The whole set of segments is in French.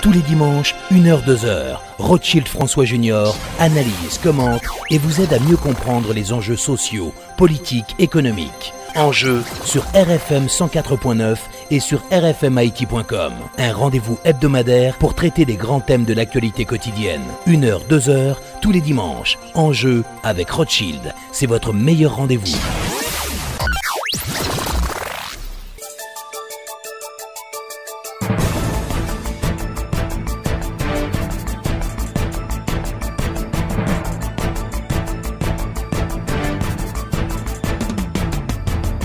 Tous les dimanches, 1h, 2h, Rothschild François Junior analyse, commente et vous aide à mieux comprendre les enjeux sociaux, politiques, économiques. Enjeux sur RFM 104.9 et sur rfmit.com. Un rendez-vous hebdomadaire pour traiter des grands thèmes de l'actualité quotidienne. 1h, 2h, tous les dimanches. Enjeux avec Rothschild. C'est votre meilleur rendez-vous.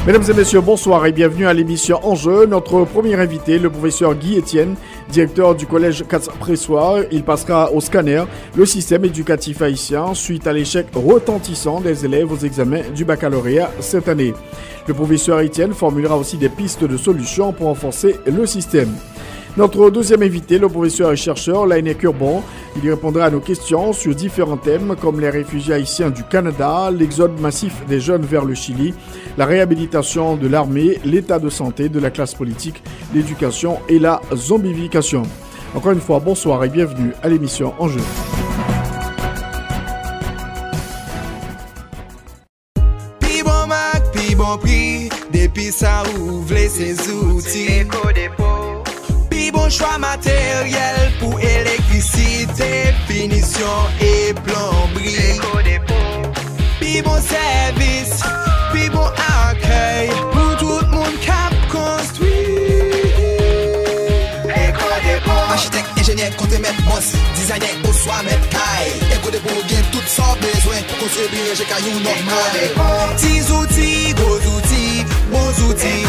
Mesdames et messieurs, bonsoir et bienvenue à l'émission Enjeux. Notre premier invité, le professeur Guy Etienne, directeur du collège Pressoir. Il passera au scanner le système éducatif haïtien suite à l'échec retentissant des élèves aux examens du baccalauréat cette année. Le professeur Etienne formulera aussi des pistes de solutions pour renforcer le système. Notre deuxième invité, le professeur et chercheur Lainec Urbon, il répondra à nos questions sur différents thèmes comme les réfugiés haïtiens du Canada, l'exode massif des jeunes vers le Chili, la réhabilitation de l'armée, l'état de santé de la classe politique, l'éducation et la zombification. Encore une fois, bonsoir et bienvenue à l'émission Enjeux. Pi bon mac, pi bon prix, depuis ça ouvre ses outils. Pi bon choix matériel pour électricité, finition et plomberie. Pi bon service, pi bon accueil, pour tout le monde cap construit. Architecte, ingénieur, compte mettre boss, designer au soir mettre caille. Éco de pour gain tout sans besoin pour construire bien j'ai caillou normal. Petits outils, gros outils, bons outils.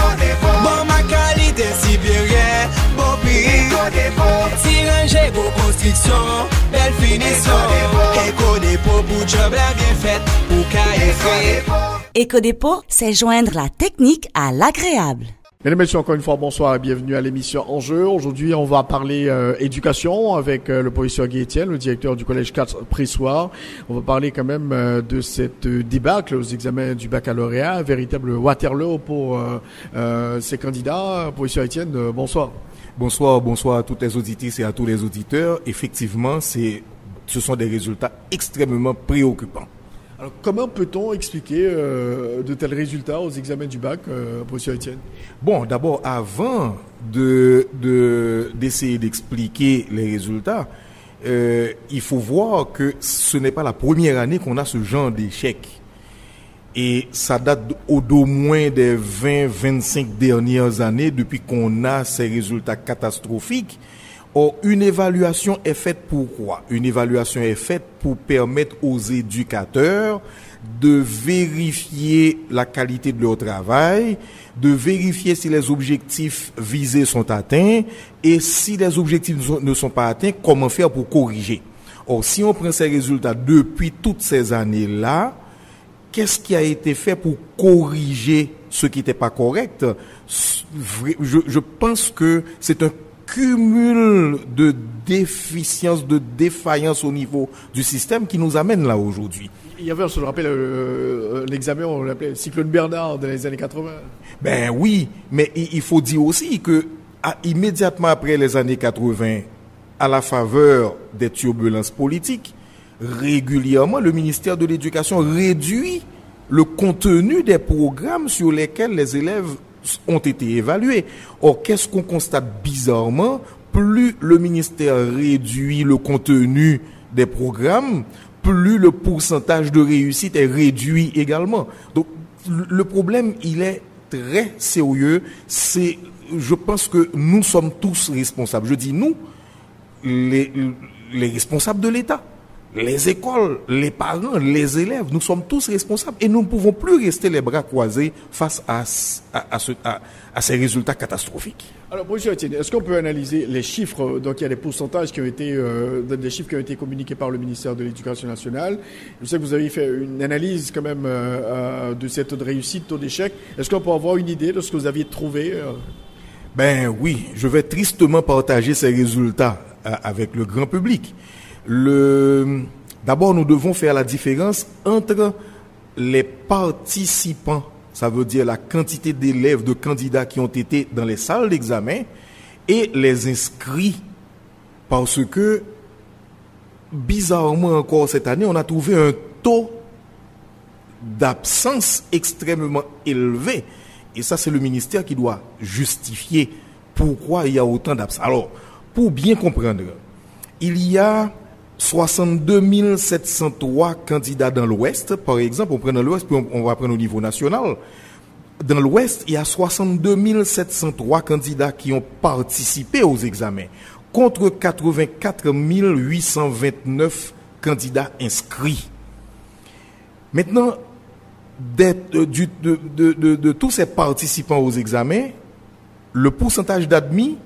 Bon ma qualité supérieure, bon prix. Si ranger vos constructions, belle finition. Éco dépôt pour job là bien fait, pour caille fait. Éco-dépôt, c'est joindre la technique à l'agréable. Mesdames et messieurs, encore une fois, bonsoir et bienvenue à l'émission Enjeux. Aujourd'hui, on va parler éducation avec le professeur Guy Etienne, le directeur du collège Pressoir. On va parler quand même de cette débâcle aux examens du baccalauréat, un véritable Waterloo pour ces candidats. Professeur Etienne, bonsoir. Bonsoir à toutes les auditrices et à tous les auditeurs. Effectivement, ce sont des résultats extrêmement préoccupants. Alors, comment peut-on expliquer de tels résultats aux examens du bac, professeur Etienne? Bon, d'abord, avant d'essayer d'expliquer les résultats, il faut voir que ce n'est pas la première année qu'on a ce genre d'échec. Et ça date d'au moins des 20-25 dernières années depuis qu'on a ces résultats catastrophiques. Or, une évaluation est faite pour quoi? Une évaluation est faite pour permettre aux éducateurs de vérifier la qualité de leur travail, de vérifier si les objectifs visés sont atteints et si les objectifs ne sont pas atteints, comment faire pour corriger. Or, si on prend ces résultats depuis toutes ces années-là, qu'est-ce qui a été fait pour corriger ce qui n'était pas correct? Je pense que c'est un cumul de déficiences, de défaillances au niveau du système qui nous amène là aujourd'hui. Il y avait, on se le rappelle, l'examen, on l'appelait le cyclone Bernard dans les années 80. Ben oui, mais il faut dire aussi que immédiatement après les années 80, à la faveur des turbulences politiques, régulièrement, le ministère de l'Éducation réduit le contenu des programmes sur lesquels les élèves ont été évalués. Or, qu'est-ce qu'on constate bizarrement? Plus le ministère réduit le contenu des programmes, plus le pourcentage de réussite est réduit également. Donc, le problème, il est très sérieux. Je pense que nous sommes tous responsables. Je dis nous, les responsables de l'État. Les écoles, les parents, les élèves, nous sommes tous responsables et nous ne pouvons plus rester les bras croisés face à ces résultats catastrophiques. Alors, professeur Etienne, est-ce qu'on peut analyser les chiffres? Donc, il y a des pourcentages qui ont été, des chiffres qui ont été communiqués par le ministère de l'Éducation nationale. Je sais que vous avez fait une analyse quand même de ces taux de réussite, taux d'échec. Est-ce qu'on peut avoir une idée de ce que vous aviez trouvé? Ben oui, je vais tristement partager ces résultats avec le grand public. D'abord, nous devons faire la différence entre les participants, ça veut dire la quantité d'élèves, de candidats qui ont été dans les salles d'examen, et les inscrits Parce que, bizarrement encore cette année, on a trouvé un taux d'absence extrêmement élevé. Et ça, c'est le ministère qui doit justifier pourquoi il y a autant d'absence. Alors, pour bien comprendre, il y a 62 703 candidats dans l'Ouest. Par exemple, on prend dans l'Ouest, puis on va prendre au niveau national. Dans l'Ouest, il y a 62 703 candidats qui ont participé aux examens, contre 84 829 candidats inscrits. Maintenant, de tous ces participants aux examens, le pourcentage d'admis,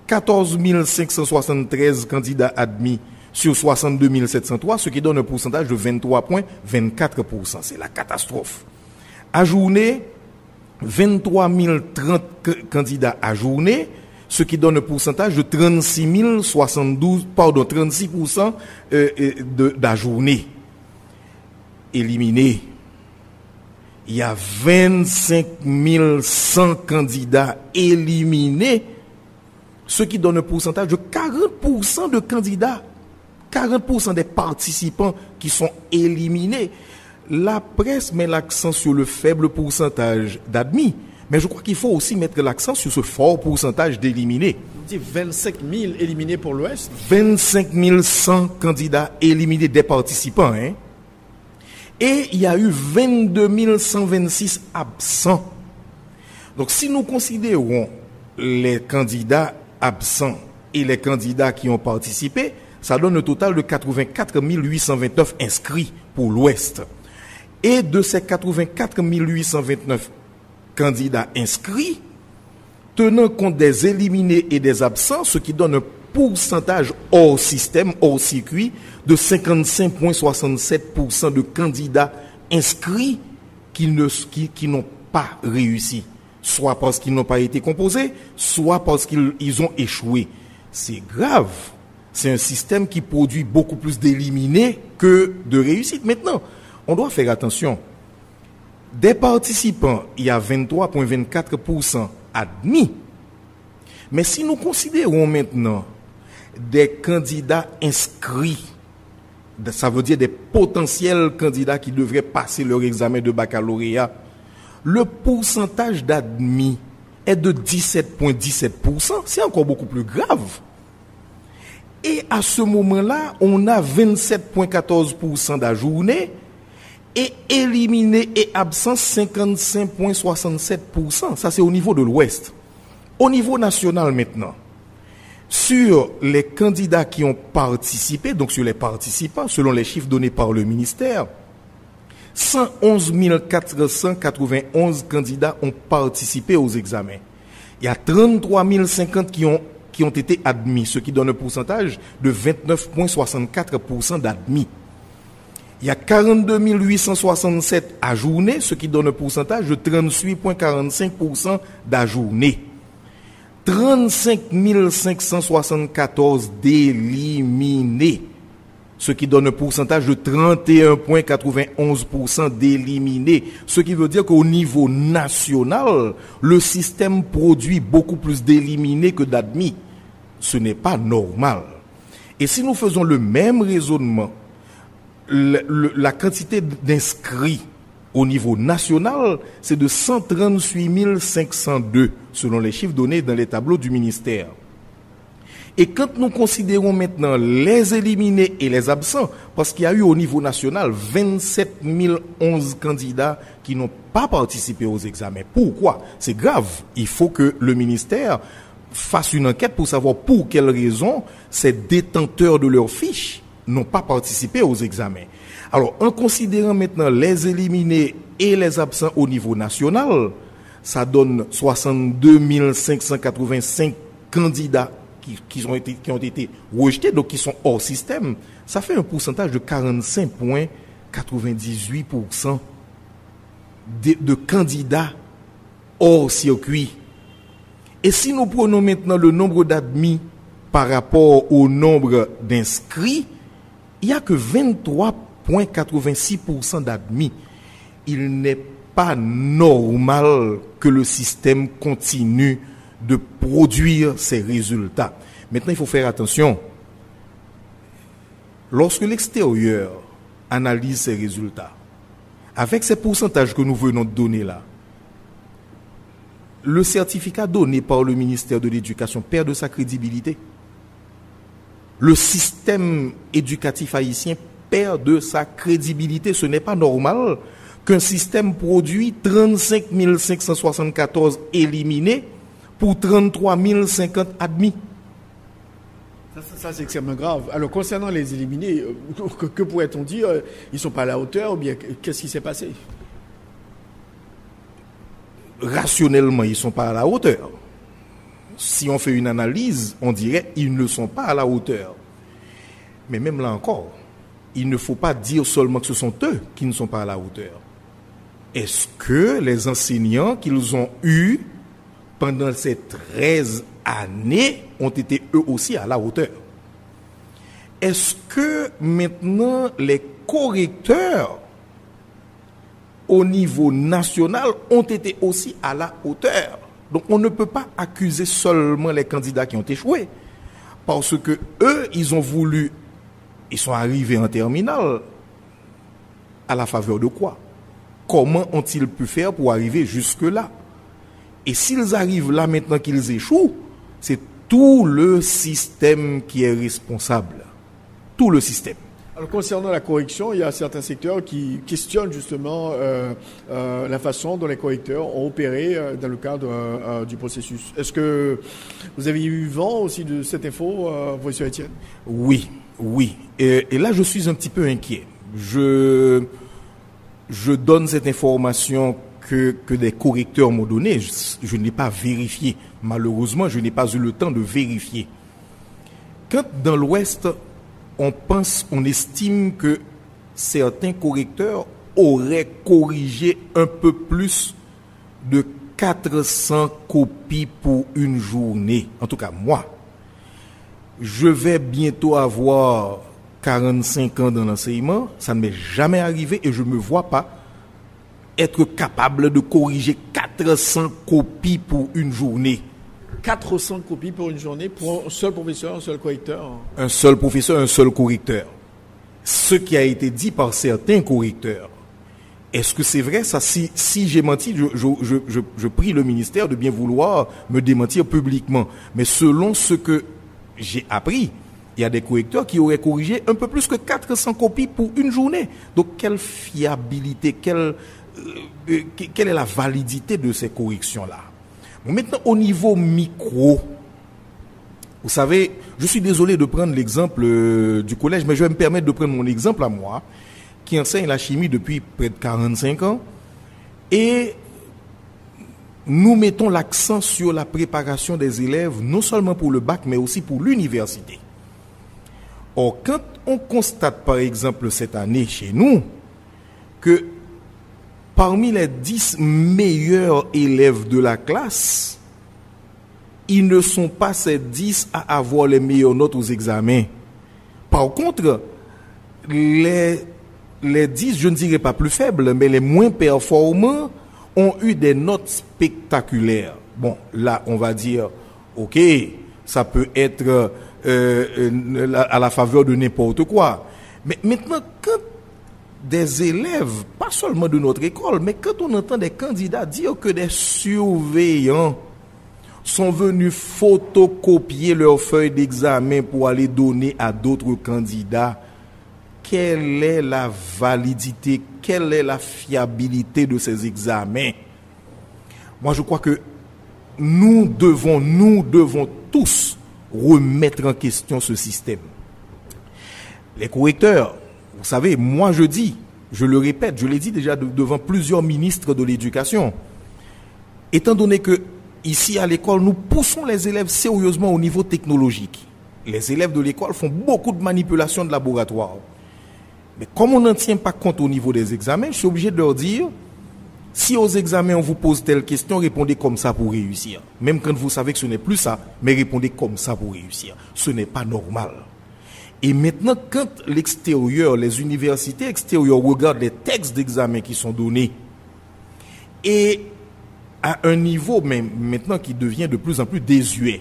14 573 candidats admis sur 62 703, ce qui donne un pourcentage de 23,24%. C'est la catastrophe. Ajourné, 23 030 candidats ajournés, ce qui donne un pourcentage de 36% d'ajournés. Éliminés. Il y a 25 100 candidats éliminés, ce qui donne un pourcentage de 40% de candidats, 40% des participants qui sont éliminés. La presse met l'accent sur le faible pourcentage d'admis, mais je crois qu'il faut aussi mettre l'accent sur ce fort pourcentage d'éliminés. Vous dites 25 000 éliminés pour l'Ouest. 25 100 candidats éliminés des participants, hein. Et il y a eu 22 126 absents. Donc si nous considérons les candidats absents et les candidats qui ont participé, ça donne un total de 84 829 inscrits pour l'Ouest. Et de ces 84 829 candidats inscrits, tenant compte des éliminés et des absents, ce qui donne un pourcentage hors système, hors circuit, de 55,67% de candidats inscrits qui n'ont pas réussi, soit parce qu'ils n'ont pas été composés, soit parce qu'ils ont échoué. C'est grave. C'est un système qui produit beaucoup plus d'éliminés que de réussites. Maintenant, on doit faire attention. Des participants, il y a 23,24% admis. Mais si nous considérons maintenant des candidats inscrits, ça veut dire des potentiels candidats qui devraient passer leur examen de baccalauréat, le pourcentage d'admis est de 17,17%. C'est encore beaucoup plus grave. Et à ce moment-là, on a 27,14% d'ajournés et éliminés et absents 55,67%. Ça, c'est au niveau de l'Ouest. Au niveau national maintenant, sur les candidats qui ont participé, donc sur les participants, selon les chiffres donnés par le ministère, 111 491 candidats ont participé aux examens. Il y a 33 050 qui ont été admis, ce qui donne un pourcentage de 29,64% d'admis. Il y a 42 867 ajournés, ce qui donne un pourcentage de 38,45% d'ajournés. 35 574 d'éliminés, ce qui donne un pourcentage de 31,91% d'éliminés. Ce qui veut dire qu'au niveau national, le système produit beaucoup plus d'éliminés que d'admis. Ce n'est pas normal. Et si nous faisons le même raisonnement, la quantité d'inscrits au niveau national, c'est de 138 502, selon les chiffres donnés dans les tableaux du ministère. Et quand nous considérons maintenant les éliminés et les absents, parce qu'il y a eu au niveau national 27 011 candidats qui n'ont pas participé aux examens. Pourquoi? C'est grave. Il faut que le ministère fasse une enquête pour savoir pour quelles raisons ces détenteurs de leurs fiches n'ont pas participé aux examens. Alors, en considérant maintenant les éliminés et les absents au niveau national, ça donne 62 585 candidats qui ont été rejetés, donc qui sont hors système. Ça fait un pourcentage de 45,98% de candidats hors circuit. Et si nous prenons maintenant le nombre d'admis par rapport au nombre d'inscrits, il n'y a que 23,86% d'admis. Il n'est pas normal que le système continue de produire ces résultats. Maintenant, il faut faire attention. lorsque l'extérieur analyse ces résultats, avec ces pourcentages que nous venons de donner là, le certificat donné par le ministère de l'Éducation perd de sa crédibilité. Le système éducatif haïtien perd de sa crédibilité. Ce n'est pas normal qu'un système produit 35 574 éliminés pour 33 050 admis. Ça, c'est extrêmement grave. Alors, concernant les éliminés, que pourrait-on dire? Ils ne sont pas à la hauteur ou bien qu'est-ce qui s'est passé? Rationnellement, ils ne sont pas à la hauteur. Si on fait une analyse, on dirait qu'ils ne sont pas à la hauteur. Mais même là encore, il ne faut pas dire seulement que ce sont eux qui ne sont pas à la hauteur. Est-ce que les enseignants qu'ils ont eus pendant ces 13 années ont été eux aussi à la hauteur? Est-ce que maintenant les correcteurs au niveau national ont été aussi à la hauteur? Donc on ne peut pas accuser seulement les candidats qui ont échoué, parce que eux, ils ont voulu, ils sont arrivés en terminale à la faveur de quoi? Comment ont-ils pu faire pour arriver jusque-là? Et s'ils arrivent là maintenant qu'ils échouent, c'est tout le système qui est responsable. Tout le système. Alors, concernant la correction, il y a certains secteurs qui questionnent justement la façon dont les correcteurs ont opéré dans le cadre du processus. Est-ce que vous avez eu vent aussi de cette info, professeur Etienne? Oui. Et là, je suis un petit peu inquiet. Je donne cette information que des correcteurs m'ont donnée. Je n'ai pas vérifié. Malheureusement, je n'ai pas eu le temps de vérifier. Quand dans l'Ouest, on estime que certains correcteurs auraient corrigé un peu plus de 400 copies pour une journée. En tout cas, moi, je vais bientôt avoir 45 ans dans l'enseignement. Ça ne m'est jamais arrivé et je ne me vois pas être capable de corriger 400 copies pour une journée. 400 copies pour une journée pour un seul professeur, un seul correcteur? Un seul professeur, un seul correcteur. Ce qui a été dit par certains correcteurs. Est-ce que c'est vrai ça? Si j'ai menti, je prie le ministère de bien vouloir me démentir publiquement. Mais selon ce que j'ai appris, il y a des correcteurs qui auraient corrigé un peu plus que 400 copies pour une journée. Donc quelle fiabilité, quelle est la validité de ces corrections-là? Maintenant, au niveau micro, vous savez, je suis désolé de prendre l'exemple du collège, mais je vais me permettre de prendre mon exemple à moi, qui enseigne la chimie depuis près de 45 ans, et nous mettons l'accent sur la préparation des élèves, non seulement pour le bac, mais aussi pour l'université. Or, quand on constate, par exemple, cette année chez nous, que parmi les 10 meilleurs élèves de la classe, ils ne sont pas ces 10 à avoir les meilleures notes aux examens. Par contre, les 10, je ne dirais pas plus faibles, mais les moins performants ont eu des notes spectaculaires. Bon, là, on va dire, ok, ça peut être à la faveur de n'importe quoi. Mais maintenant, quand des élèves, pas seulement de notre école, mais quand on entend des candidats dire que des surveillants sont venus photocopier leurs feuilles d'examen pour aller donner à d'autres candidats, quelle est la validité, quelle est la fiabilité de ces examens? Moi, je crois que nous devons tous remettre en question ce système. Les correcteurs, vous savez, moi je dis, je le répète, je l'ai dit déjà devant plusieurs ministres de l'éducation, étant donné que ici à l'école, nous poussons les élèves sérieusement au niveau technologique. Les élèves de l'école font beaucoup de manipulations de laboratoire. Mais comme on n'en tient pas compte au niveau des examens, je suis obligé de leur dire, si aux examens on vous pose telle question, répondez comme ça pour réussir. Même quand vous savez que ce n'est plus ça, mais répondez comme ça pour réussir. Ce n'est pas normal. Et maintenant, quand l'extérieur, les universités extérieures regardent les textes d'examen qui sont donnés, et à un niveau même maintenant qui devient de plus en plus désuet,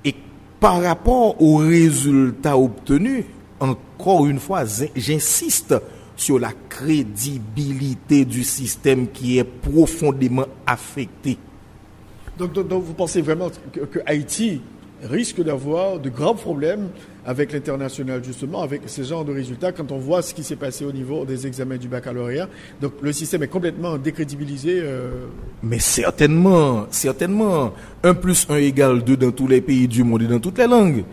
et par rapport aux résultats obtenus, encore une fois, j'insiste sur la crédibilité du système qui est profondément affecté. Donc vous pensez vraiment que Haïti risque d'avoir de graves problèmes avec l'international, justement, avec ce genre de résultats, quand on voit ce qui s'est passé au niveau des examens du baccalauréat. Donc le système est complètement décrédibilisé. Mais certainement. 1 + 1 = 2 dans tous les pays du monde et dans toutes les langues.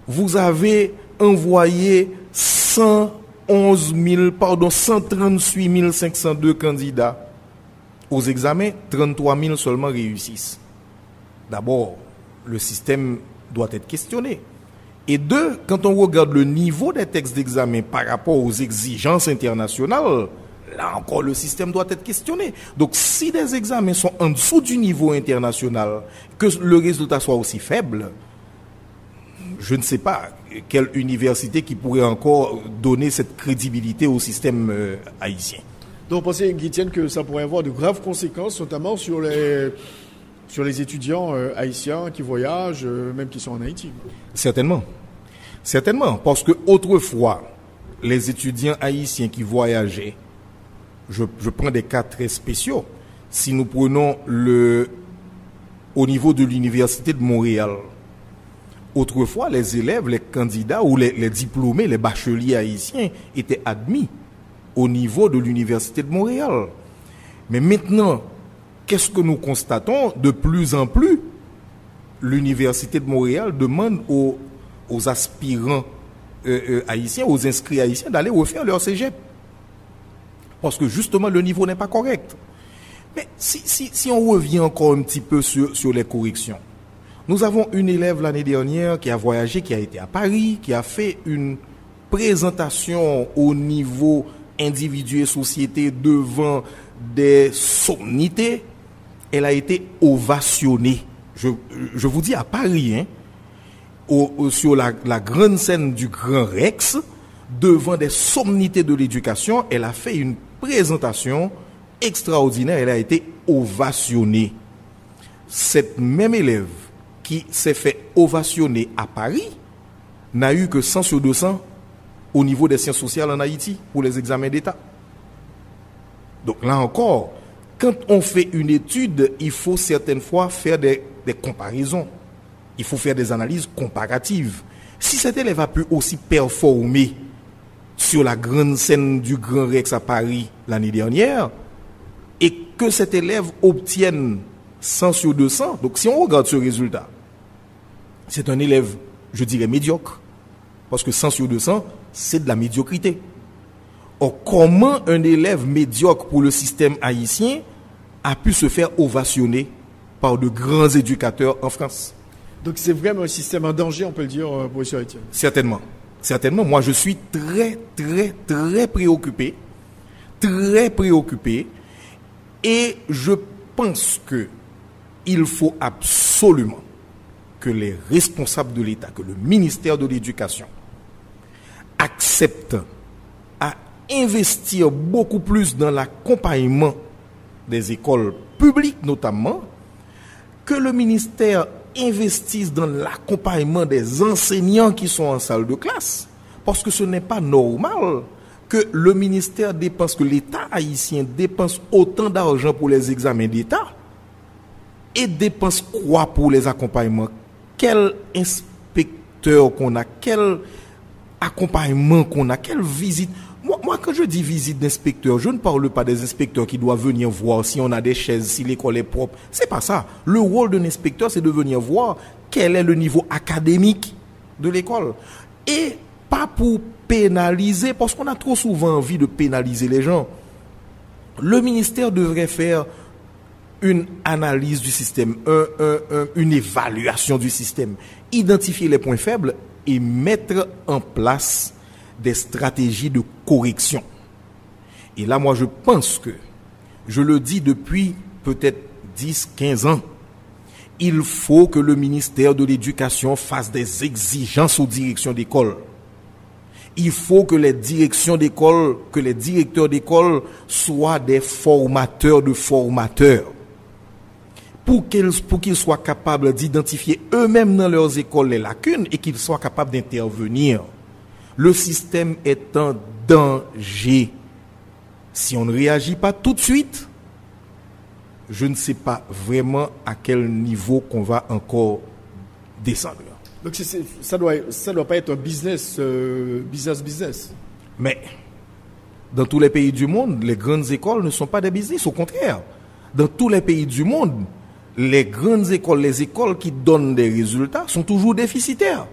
Vous avez envoyé 138 502 candidats aux examens, 33 000 seulement réussissent. D'abord, le système doit être questionné. Et deux, quand on regarde le niveau des textes d'examen par rapport aux exigences internationales, là encore, le système doit être questionné. Donc, si des examens sont en dessous du niveau international, que le résultat soit aussi faible, je ne sais pas quelle université qui pourrait encore donner cette crédibilité au système haïtien. Donc, vous pensez, Guy Etienne, que ça pourrait avoir de graves conséquences, notamment sur les étudiants haïtiens qui voyagent, même qui sont en Haïti? Certainement, parce que autrefois, les étudiants haïtiens qui voyageaient, je prends des cas très spéciaux. Si nous prenons au niveau de l'université de Montréal, autrefois, les élèves, les candidats ou les diplômés, les bacheliers haïtiens étaient admis au niveau de l'université de Montréal. Mais maintenant, qu'est-ce que nous constatons? De plus en plus, l'université de Montréal demande aux aspirants haïtiens, aux inscrits haïtiens, d'aller refaire leur cégep. Parce que justement, le niveau n'est pas correct. Mais si on revient encore un petit peu sur les corrections, nous avons une élève l'année dernière qui a voyagé, qui a été à Paris, qui a fait une présentation au niveau individu et société devant des sommités. Elle a été ovationnée. Je vous dis à Paris, sur la grande scène du Grand Rex, devant des sommités de l'éducation, elle a fait une présentation extraordinaire. Elle a été ovationnée. Cette même élève qui s'est fait ovationner à Paris n'a eu que 100 sur 200 au niveau des sciences sociales en Haïti pour les examens d'État. Donc là encore, quand on fait une étude, il faut certaines fois faire des comparaisons. Il faut faire des analyses comparatives. Si cet élève a pu aussi performer sur la grande scène du Grand Rex à Paris l'année dernière, et que cet élève obtienne 100 sur 200, donc si on regarde ce résultat, c'est un élève, je dirais, médiocre. Parce que 100 sur 200, c'est de la médiocrité. Or, comment un élève médiocre pour le système haïtien a pu se faire ovationner par de grands éducateurs en France? Donc c'est vraiment un système en danger, on peut le dire, professeur Etienne. Certainement. Moi, je suis très, très, très préoccupé. Très préoccupé. Et je pense que il faut absolument que les responsables de l'État, que le ministère de l'Éducation accepte à investir beaucoup plus dans l'accompagnement des écoles publiques notamment, que le ministère investisse dans l'accompagnement des enseignants qui sont en salle de classe. Parce que ce n'est pas normal que le ministère dépense, que l'État haïtien dépense autant d'argent pour les examens d'État et dépense quoi pour les accompagnements? Quel inspecteur qu'on a, quel accompagnement qu'on a, quelle visite? Moi, quand je dis visite d'inspecteur, je ne parle pas des inspecteurs qui doivent venir voir si on a des chaises, si l'école est propre. C'est pas ça. Le rôle d'un inspecteur, c'est de venir voir quel est le niveau académique de l'école. Et pas pour pénaliser, parce qu'on a trop souvent envie de pénaliser les gens. Le ministère devrait faire une analyse du système, une évaluation du système, identifier les points faibles et mettre en place des stratégies de correction. Et là, moi, je pense que, je le dis depuis peut-être 10, 15 ans, il faut que le ministère de l'Éducation fasse des exigences aux directions d'école. Il faut que les directions d'école, que les directeurs d'école soient des formateurs de formateurs. Pour qu'ils soient capables d'identifier eux-mêmes dans leurs écoles les lacunes et qu'ils soient capables d'intervenir. Le système est en danger. Si on ne réagit pas tout de suite, je ne sais pas vraiment à quel niveau qu'on va encore descendre. Donc ça doit pas être un business. Mais dans tous les pays du monde, les grandes écoles ne sont pas des business, au contraire. Dans tous les pays du monde, les grandes écoles, les écoles qui donnent des résultats sont toujours déficitaires.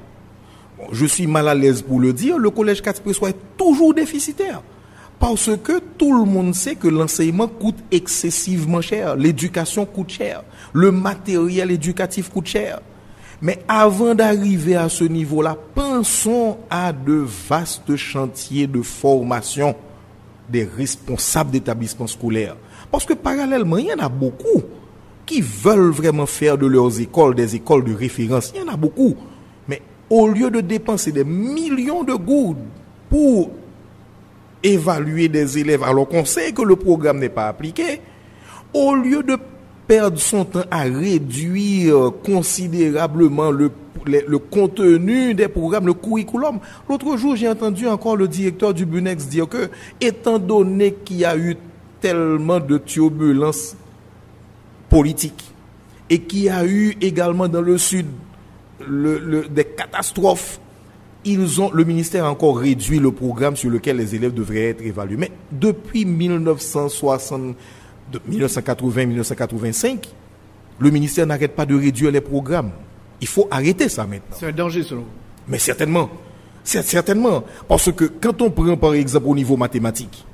Bon, je suis mal à l'aise pour le dire, le collège Catz-Pressoir est toujours déficitaire. Parce que tout le monde sait que l'enseignement coûte excessivement cher, l'éducation coûte cher, le matériel éducatif coûte cher. Mais avant d'arriver à ce niveau-là, pensons à de vastes chantiers de formation des responsables d'établissements scolaires. Parce que parallèlement, il y en a beaucoup qui veulent vraiment faire de leurs écoles des écoles de référence. Il y en a beaucoup. Mais au lieu de dépenser des millions de gouttes pour évaluer des élèves alors qu'on sait que le programme n'est pas appliqué, au lieu de perdre son temps à réduire considérablement le contenu des programmes, le curriculum. L'autre jour, j'ai entendu encore le directeur du BUNEX dire que, étant donné qu'il y a eu tellement de turbulences politiques et qu'il y a eu également dans le Sud des catastrophes, le ministère a encore réduit le programme sur lequel les élèves devraient être évalués. Mais depuis 1980-1985, le ministère n'arrête pas de réduire les programmes. Il faut arrêter ça maintenant. C'est un danger selon vous. Mais certainement. Certainement. Parce que quand on prend par exemple au niveau mathématique,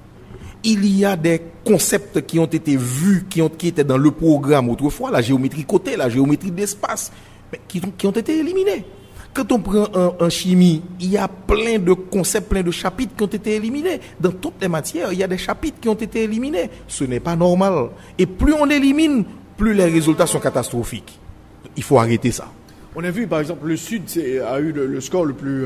il y a des concepts qui ont été vus, qui étaient dans le programme autrefois, la géométrie côté, la géométrie d'espace, mais qui ont été éliminés. Quand on prend en chimie, il y a plein de concepts, plein de chapitres qui ont été éliminés. Dans toutes les matières, il y a des chapitres qui ont été éliminés. Ce n'est pas normal. Et plus on élimine, plus les résultats sont catastrophiques. Il faut arrêter ça. On a vu, par exemple, le Sud a eu le score le plus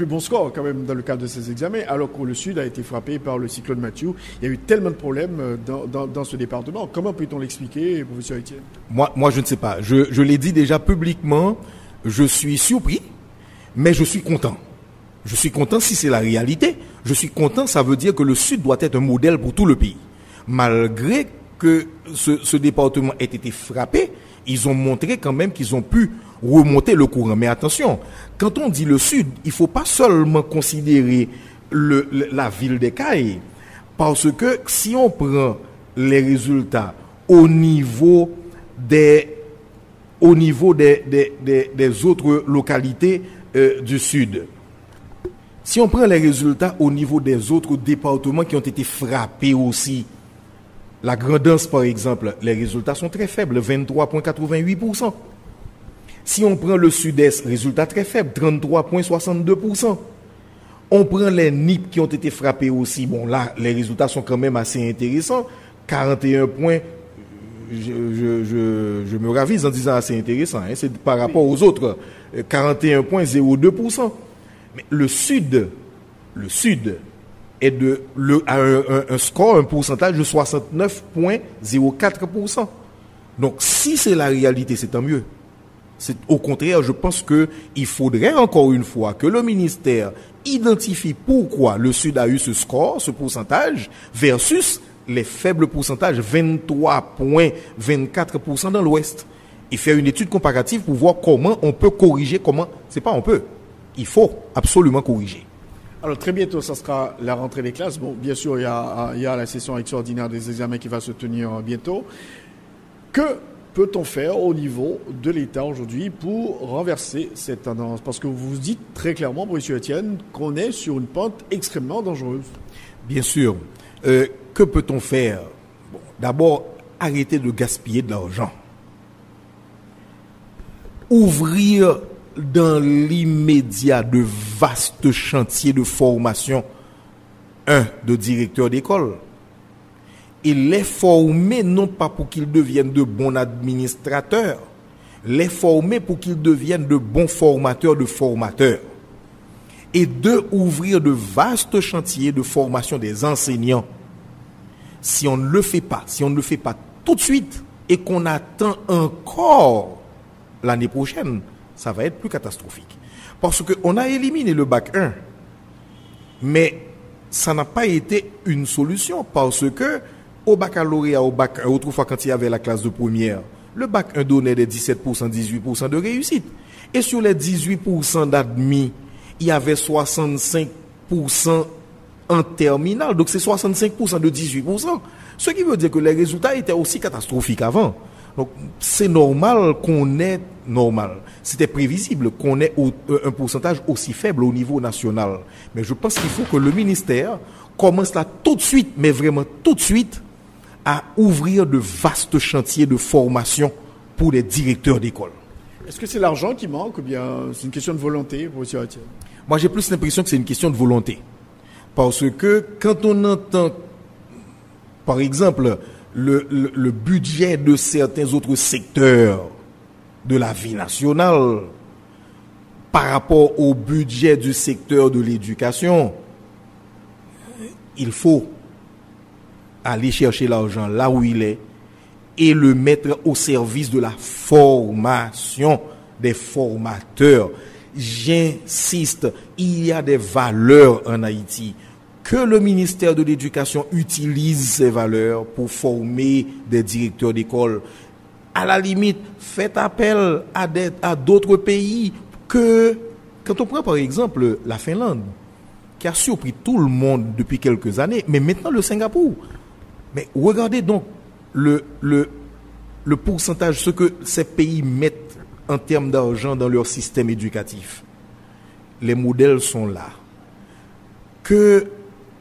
bon score quand même dans le cadre de ces examens, alors que le Sud a été frappé par le cyclone Mathieu. Il y a eu tellement de problèmes dans ce département. Comment peut-on l'expliquer, professeur Etienne ? Moi, je ne sais pas. Je l'ai dit déjà publiquement. Je suis surpris, mais je suis content. Je suis content si c'est la réalité. Je suis content, ça veut dire que le Sud doit être un modèle pour tout le pays. Malgré que ce département ait été frappé, ils ont montré quand même qu'ils ont pu remonter le courant. Mais attention, quand on dit le Sud, il ne faut pas seulement considérer la ville des Cayes, parce que si on prend les résultats au niveau des autres localités du Sud. Si on prend les résultats au niveau des autres départements qui ont été frappés aussi, la Grand'Anse par exemple, les résultats sont très faibles, 23,88%. Si on prend le Sud-Est, résultats très faibles, 33,62%. On prend les NIP qui ont été frappés aussi, bon là, les résultats sont quand même assez intéressants, 41 points. Je me ravise en disant assez intéressant, hein, c'est par rapport aux autres, 41,02%. Mais le Sud est a un score, un pourcentage de 69,04%. Donc si c'est la réalité, c'est tant mieux. Au contraire, je pense qu'il faudrait encore une fois que le ministère identifie pourquoi le Sud a eu ce score, ce pourcentage, versus les faibles pourcentages, 23,24% dans l'Ouest. Et faire une étude comparative pour voir comment on peut corriger, il faut absolument corriger. Alors très bientôt, ça sera la rentrée des classes. Bon, bien sûr, il y a la session extraordinaire des examens qui va se tenir bientôt. Que peut-on faire au niveau de l'État aujourd'hui pour renverser cette tendance ? Parce que vous dites très clairement, M. Etienne, qu'on est sur une pente extrêmement dangereuse. Bien sûr. Que peut-on faire ? Bon, d'abord, arrêter de gaspiller de l'argent. Ouvrir dans l'immédiat de vastes chantiers de formation, de directeurs d'école. Et les former non pas pour qu'ils deviennent de bons administrateurs, les former pour qu'ils deviennent de bons formateurs de formateurs. Et ouvrir de vastes chantiers de formation des enseignants. Si on ne le fait pas tout de suite et qu'on attend encore l'année prochaine, ça va être plus catastrophique. Parce qu'on a éliminé le bac 1, mais ça n'a pas été une solution, parce que au baccalauréat, au bac 1, autrefois quand il y avait la classe de première, le bac 1 donnait des 17%, 18% de réussite. Et sur les 18% d'admis, il y avait 65% en terminale. Donc c'est 65% de 18%. Ce qui veut dire que les résultats étaient aussi catastrophiques avant. Donc c'est normal qu'on ait, c'était prévisible qu'on ait un pourcentage aussi faible au niveau national. Mais je pense qu'il faut que le ministère commence là tout de suite, mais vraiment tout de suite, à ouvrir de vastes chantiers de formation pour les directeurs d'école. Est-ce que c'est l'argent qui manque ou bien c'est une question de volonté, professeur Etienne? Moi, j'ai plus l'impression que c'est une question de volonté. Parce que quand on entend, par exemple, le budget de certains autres secteurs de la vie nationale par rapport au budget du secteur de l'éducation, il faut aller chercher l'argent là où il est et le mettre au service de la formation des formateurs. J'insiste, il y a des valeurs en Haïti. Que le ministère de l'Éducation utilise ces valeurs pour former des directeurs d'école. À la limite, faites appel à d'autres pays que, quand on prend par exemple la Finlande, qui a surpris tout le monde depuis quelques années, mais maintenant le Singapour. Mais regardez donc le pourcentage, ce que ces pays mettent en termes d'argent dans leur système éducatif. Les modèles sont là. Que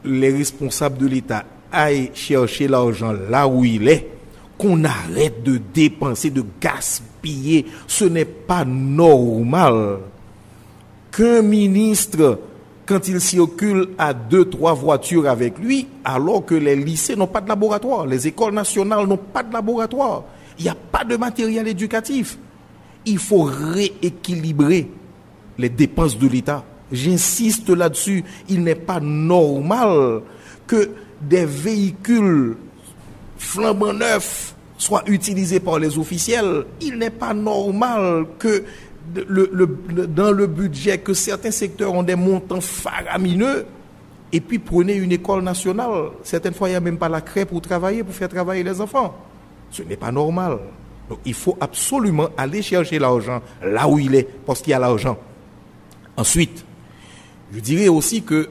les responsables de l'État aillent chercher l'argent là où il est, qu'on arrête de dépenser, de gaspiller. Ce n'est pas normal qu'un ministre, quand il circule à 2-3 voitures avec lui, alors que les lycées n'ont pas de laboratoire, les écoles nationales n'ont pas de laboratoire, il n'y a pas de matériel éducatif. Il faut rééquilibrer les dépenses de l'État. J'insiste là-dessus, il n'est pas normal que des véhicules flambant neufs soient utilisés par les officiels. Il n'est pas normal que dans le budget, que certains secteurs ont des montants faramineux, et puis prenez une école nationale. Certaines fois, il n'y a même pas la craie pour travailler, pour faire travailler les enfants. Ce n'est pas normal. Donc, il faut absolument aller chercher l'argent là où il est, parce qu'il y a l'argent. Ensuite, je dirais aussi que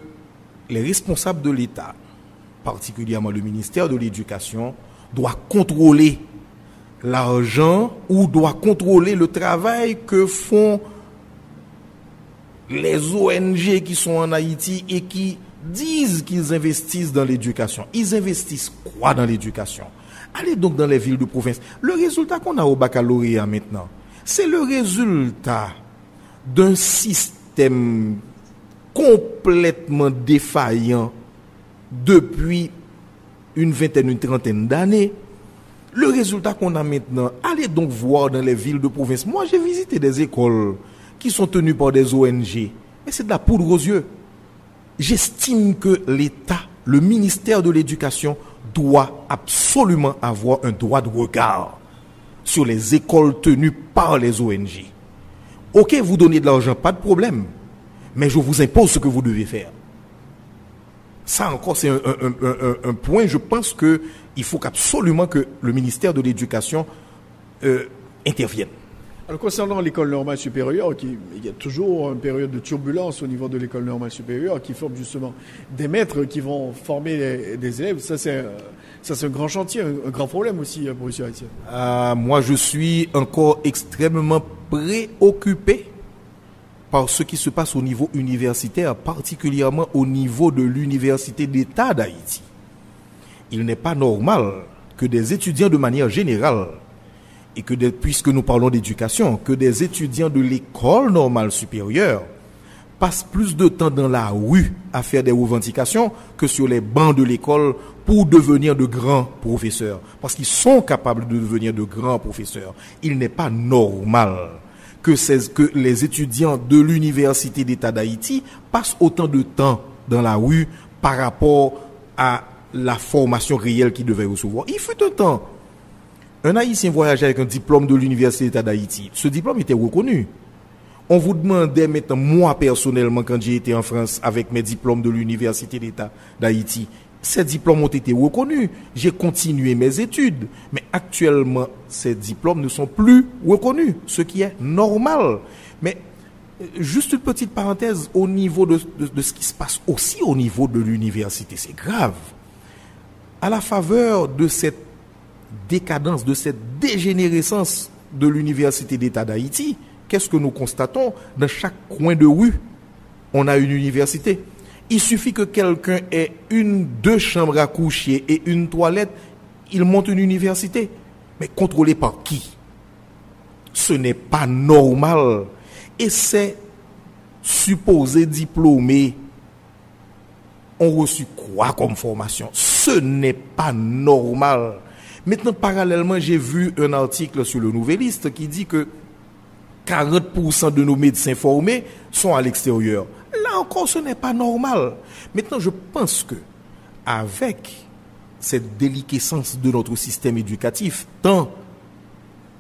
les responsables de l'État, particulièrement le ministère de l'Éducation, doit contrôler l'argent ou doit contrôler le travail que font les ONG qui sont en Haïti et qui disent qu'ils investissent dans l'éducation. Ils investissent quoi dans l'éducation? Allez donc dans les villes de province. Le résultat qu'on a au baccalauréat maintenant, c'est le résultat d'un système complètement défaillant depuis une vingtaine, une trentaine d'années. Le résultat qu'on a maintenant, allez donc voir dans les villes de province. Moi, j'ai visité des écoles qui sont tenues par des ONG, mais c'est de la poudre aux yeux. J'estime que l'État, le ministère de l'Éducation, doit absolument avoir un droit de regard sur les écoles tenues par les ONG. Ok, vous donnez de l'argent, pas de problème, mais je vous impose ce que vous devez faire. Ça encore, c'est un point, je pense qu'il faut absolument que le ministère de l'Éducation intervienne. Alors, concernant l'école normale supérieure, il y a toujours une période de turbulence au niveau de l'école normale supérieure qui forme justement des maîtres qui vont former des élèves. Ça, c'est un grand chantier, un grand problème aussi, professeur Etienne. Moi, je suis encore extrêmement préoccupé par ce qui se passe au niveau universitaire, particulièrement au niveau de l'Université d'État d'Haïti. Il n'est pas normal que des étudiants de manière générale, et que puisque nous parlons d'éducation, que des étudiants de l'école normale supérieure passent plus de temps dans la rue à faire des revendications que sur les bancs de l'école pour devenir de grands professeurs. Parce qu'ils sont capables de devenir de grands professeurs. Il n'est pas normal que les étudiants de l'Université d'État d'Haïti passent autant de temps dans la rue par rapport à la formation réelle qu'ils devaient recevoir. Il fut un temps, un Haïtien voyageait avec un diplôme de l'Université d'État d'Haïti. Ce diplôme était reconnu. On vous demandait maintenant, moi personnellement, quand j'ai été en France avec mes diplômes de l'Université d'État d'Haïti, ces diplômes ont été reconnus. J'ai continué mes études. Mais actuellement, ces diplômes ne sont plus reconnus, ce qui est normal. Mais juste une petite parenthèse au niveau de ce qui se passe aussi au niveau de l'université. C'est grave. À la faveur de cette décadence, de cette dégénérescence de l'Université d'État d'Haïti, qu'est-ce que nous constatons? Dans chaque coin de rue, on a une université. Il suffit que quelqu'un ait 2 chambres à coucher et une toilette, il monte une université. Mais contrôlé par qui? Ce n'est pas normal. Et ces supposés diplômés ont reçu quoi comme formation? Ce n'est pas normal. Maintenant, parallèlement, j'ai vu un article sur le Nouvelliste qui dit que 40% de nos médecins formés sont à l'extérieur. Là encore, ce n'est pas normal. Maintenant, je pense que avec cette déliquescence de notre système éducatif, tant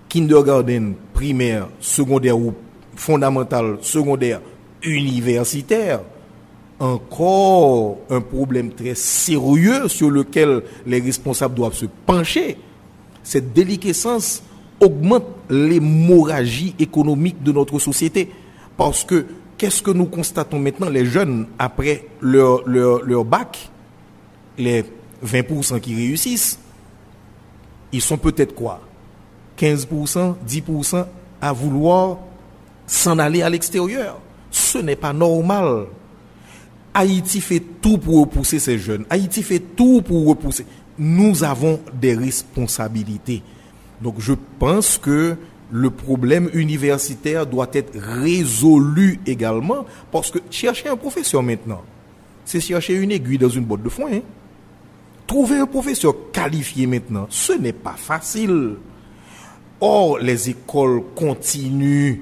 kindergarten, primaire, secondaire ou fondamental, secondaire, universitaire, encore un problème très sérieux sur lequel les responsables doivent se pencher. Cette déliquescence augmente l'hémorragie économique de notre société. Parce que, qu'est-ce que nous constatons maintenant? Les jeunes, après leur bac, les 20% qui réussissent, ils sont peut-être quoi? 15%, 10% à vouloir s'en aller à l'extérieur. Ce n'est pas normal. Haïti fait tout pour repousser ces jeunes. Haïti fait tout pour repousser. Nous avons des responsabilités. Donc je pense que le problème universitaire doit être résolu également, parce que chercher un professeur maintenant, c'est chercher une aiguille dans une botte de foin. Trouver un professeur qualifié maintenant, ce n'est pas facile. Or, les écoles continuent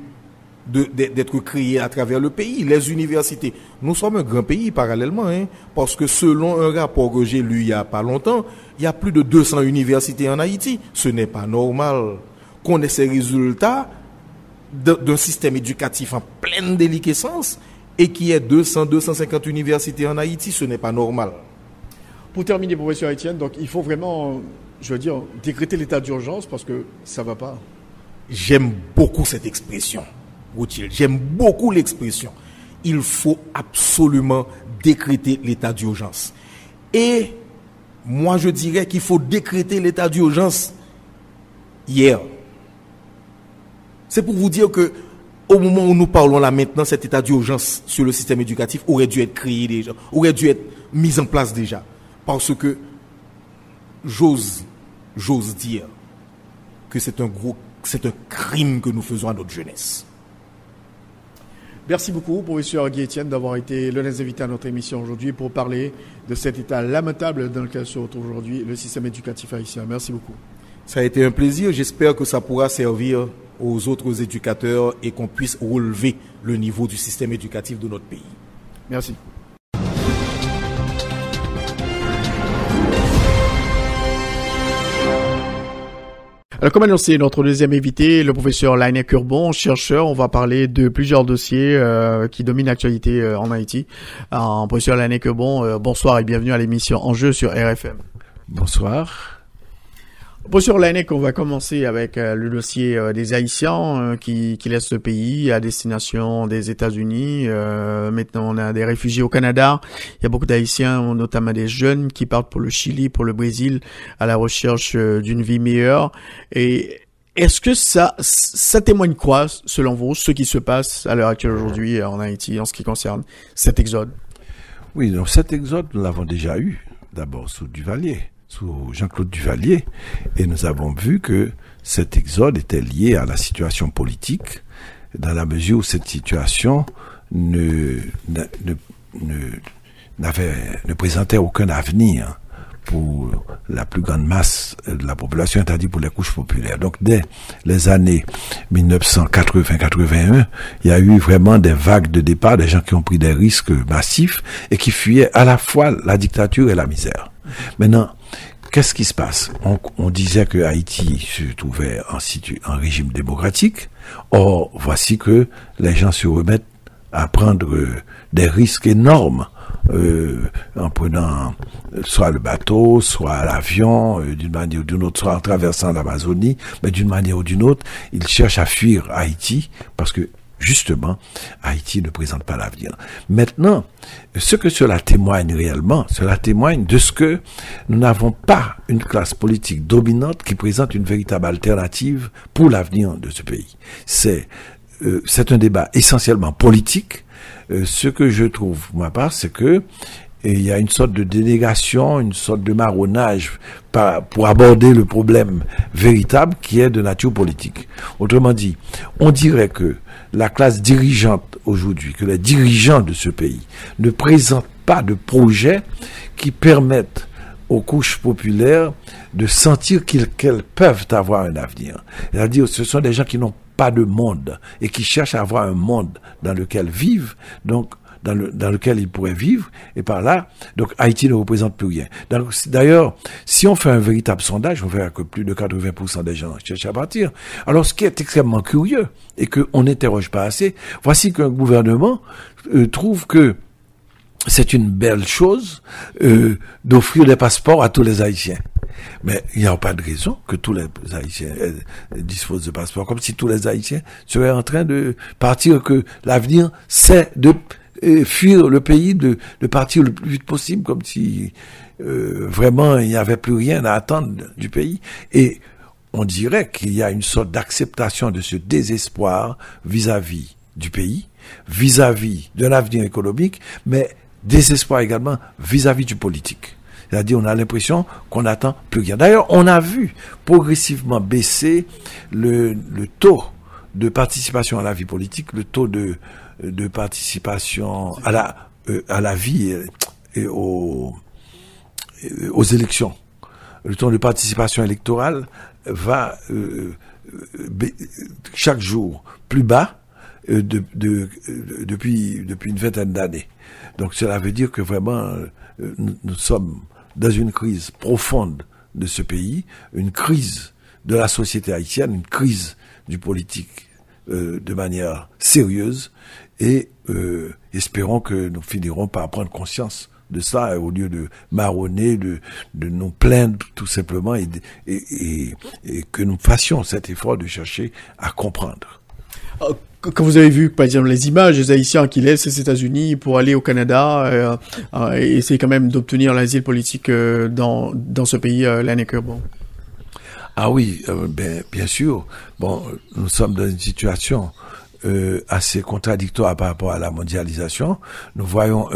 d'être créées à travers le pays, les universités. Nous sommes un grand pays parallèlement, parce que selon un rapport que j'ai lu il n'y a pas longtemps, il y a plus de 200 universités en Haïti. Ce n'est pas normal qu'on ait ces résultats d'un système éducatif en pleine déliquescence et qu'il y ait 200-250 universités en Haïti. Ce n'est pas normal. Pour terminer, professeur Etienne, donc il faut vraiment, je veux dire, décréter l'état d'urgence parce que ça ne va pas. J'aime beaucoup cette expression, Rothschild. J'aime beaucoup l'expression. Il faut absolument décréter l'état d'urgence. Et moi, je dirais qu'il faut décréter l'état d'urgence hier. C'est pour vous dire que au moment où nous parlons là maintenant, cet état d'urgence sur le système éducatif aurait dû être créé déjà, aurait dû être mis en place déjà. Parce que j'ose dire que c'est un crime que nous faisons à notre jeunesse. Merci beaucoup, professeur Guy Etienne, d'avoir été l'un des invités à notre émission aujourd'hui pour parler de cet état lamentable dans lequel se retrouve aujourd'hui le système éducatif haïtien. Merci beaucoup. Ça a été un plaisir. J'espère que ça pourra servir aux autres éducateurs et qu'on puisse relever le niveau du système éducatif de notre pays. Merci. Alors, comme annoncé, notre deuxième invité, le professeur Laënnec Urbon, chercheur. On va parler de plusieurs dossiers qui dominent l'actualité en Haïti. Professeur Laënnec Urbon, bonsoir et bienvenue à l'émission Enjeux sur RFM. Bonsoir. Professeur Laënnec, on va commencer avec le dossier des Haïtiens qui laissent le pays à destination des États-Unis. Maintenant, on a des réfugiés au Canada. Il y a beaucoup d'Haïtiens, notamment des jeunes, qui partent pour le Chili, pour le Brésil, à la recherche d'une vie meilleure. Et est-ce que ça témoigne quoi, selon vous, ce qui se passe à l'heure actuelle aujourd'hui en Haïti, en ce qui concerne cet exode? Oui, donc cet exode, nous l'avons déjà eu, d'abord sous Duvalier. Sous Jean-Claude Duvalier, et nous avons vu que cet exode était lié à la situation politique, dans la mesure où cette situation ne présentait aucun avenir pour la plus grande masse de la population, c'est-à-dire pour les couches populaires. Donc dès les années 1980-81, il y a eu vraiment des vagues de départ, des gens qui ont pris des risques massifs et qui fuyaient à la fois la dictature et la misère. Maintenant, qu'est-ce qui se passe? On disait que Haïti se trouvait en régime démocratique. Or, voici que les gens se remettent à prendre des risques énormes en prenant soit le bateau, soit l'avion, d'une manière ou d'une autre, soit en traversant l'Amazonie, mais d'une manière ou d'une autre, ils cherchent à fuir Haïti parce que justement, Haïti ne présente pas l'avenir. Maintenant, ce que cela témoigne réellement, cela témoigne de ce que nous n'avons pas une classe politique dominante qui présente une véritable alternative pour l'avenir de ce pays. C'est un débat essentiellement politique. Ce que je trouve, pour ma part, c'est que il y a une sorte de dénégation, une sorte de marronnage pour aborder le problème véritable qui est de nature politique. Autrement dit, on dirait que la classe dirigeante aujourd'hui, que les dirigeants de ce pays ne présentent pas de projet qui permettent aux couches populaires de sentir qu'elles peuvent avoir un avenir. C'est-à-dire, ce sont des gens qui n'ont pas de monde et qui cherchent à avoir un monde dans lequel vivent, donc dans lequel ils pourraient vivre, et par là, donc Haïti ne représente plus rien. D'ailleurs, si on fait un véritable sondage, on verra que plus de 80% des gens cherchent à partir. Alors, ce qui est extrêmement curieux, et qu'on n'interroge pas assez, voici qu'un gouvernement trouve que c'est une belle chose d'offrir des passeports à tous les Haïtiens. Mais il n'y a pas de raison que tous les Haïtiens disposent de passeports, comme si tous les Haïtiens seraient en train de partir, que l'avenir, c'est de fuir le pays, de partir le plus vite possible, comme si vraiment il n'y avait plus rien à attendre du pays. Et on dirait qu'il y a une sorte d'acceptation de ce désespoir vis-à-vis du pays, vis-à-vis d'un avenir économique, mais désespoir également vis-à-vis du politique. C'est-à-dire, on a l'impression qu'on n'attend plus rien. D'ailleurs, on a vu progressivement baisser le taux de participation à la vie politique, le taux de participation à la vie et aux élections. Le taux de participation électorale va chaque jour plus bas depuis une vingtaine d'années. Donc cela veut dire que vraiment nous sommes dans une crise profonde de ce pays, une crise de la société haïtienne, une crise du politique de manière sérieuse, et espérons que nous finirons par prendre conscience de ça, au lieu de marronner, de nous plaindre tout simplement, et que nous fassions cet effort de chercher à comprendre. Quand vous avez vu, par exemple, les images des Haïtiens qui laissent les États-Unis pour aller au Canada et essayer quand même d'obtenir l'asile politique dans ce pays, Lannecker, bon. Ah oui, bien sûr. Bon, nous sommes dans une situation assez contradictoire par rapport à la mondialisation. Nous voyons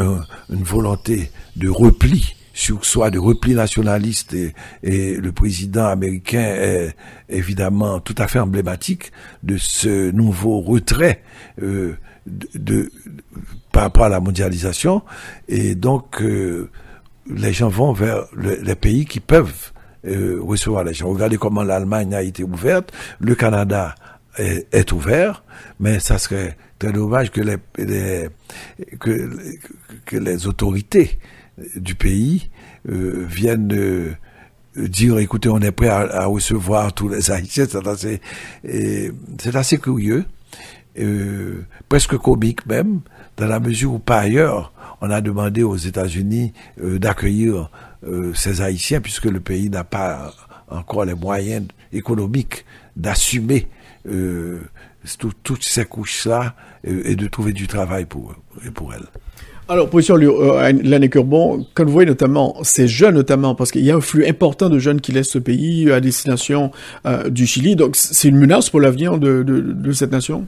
une volonté de repli sur soi, de repli nationaliste, et le président américain est évidemment tout à fait emblématique de ce nouveau retrait par rapport à la mondialisation, et donc les gens vont vers les pays qui peuvent recevoir les gens. Regardez comment l'Allemagne a été ouverte, le Canada est ouvert, mais ça serait très dommage que les autorités du pays viennent dire, écoutez, on est prêt à recevoir tous les Haïtiens. C'est assez curieux, presque comique même, dans la mesure où par ailleurs on a demandé aux États-Unis d'accueillir ces Haïtiens, puisque le pays n'a pas encore les moyens économiques d'assumer toutes ces couches-là et de trouver du travail pour elles. Alors, position Lannecker, bon, quand vous voyez notamment ces jeunes, notamment, parce qu'il y a un flux important de jeunes qui laissent ce pays à destination du Chili, donc c'est une menace pour l'avenir de cette nation?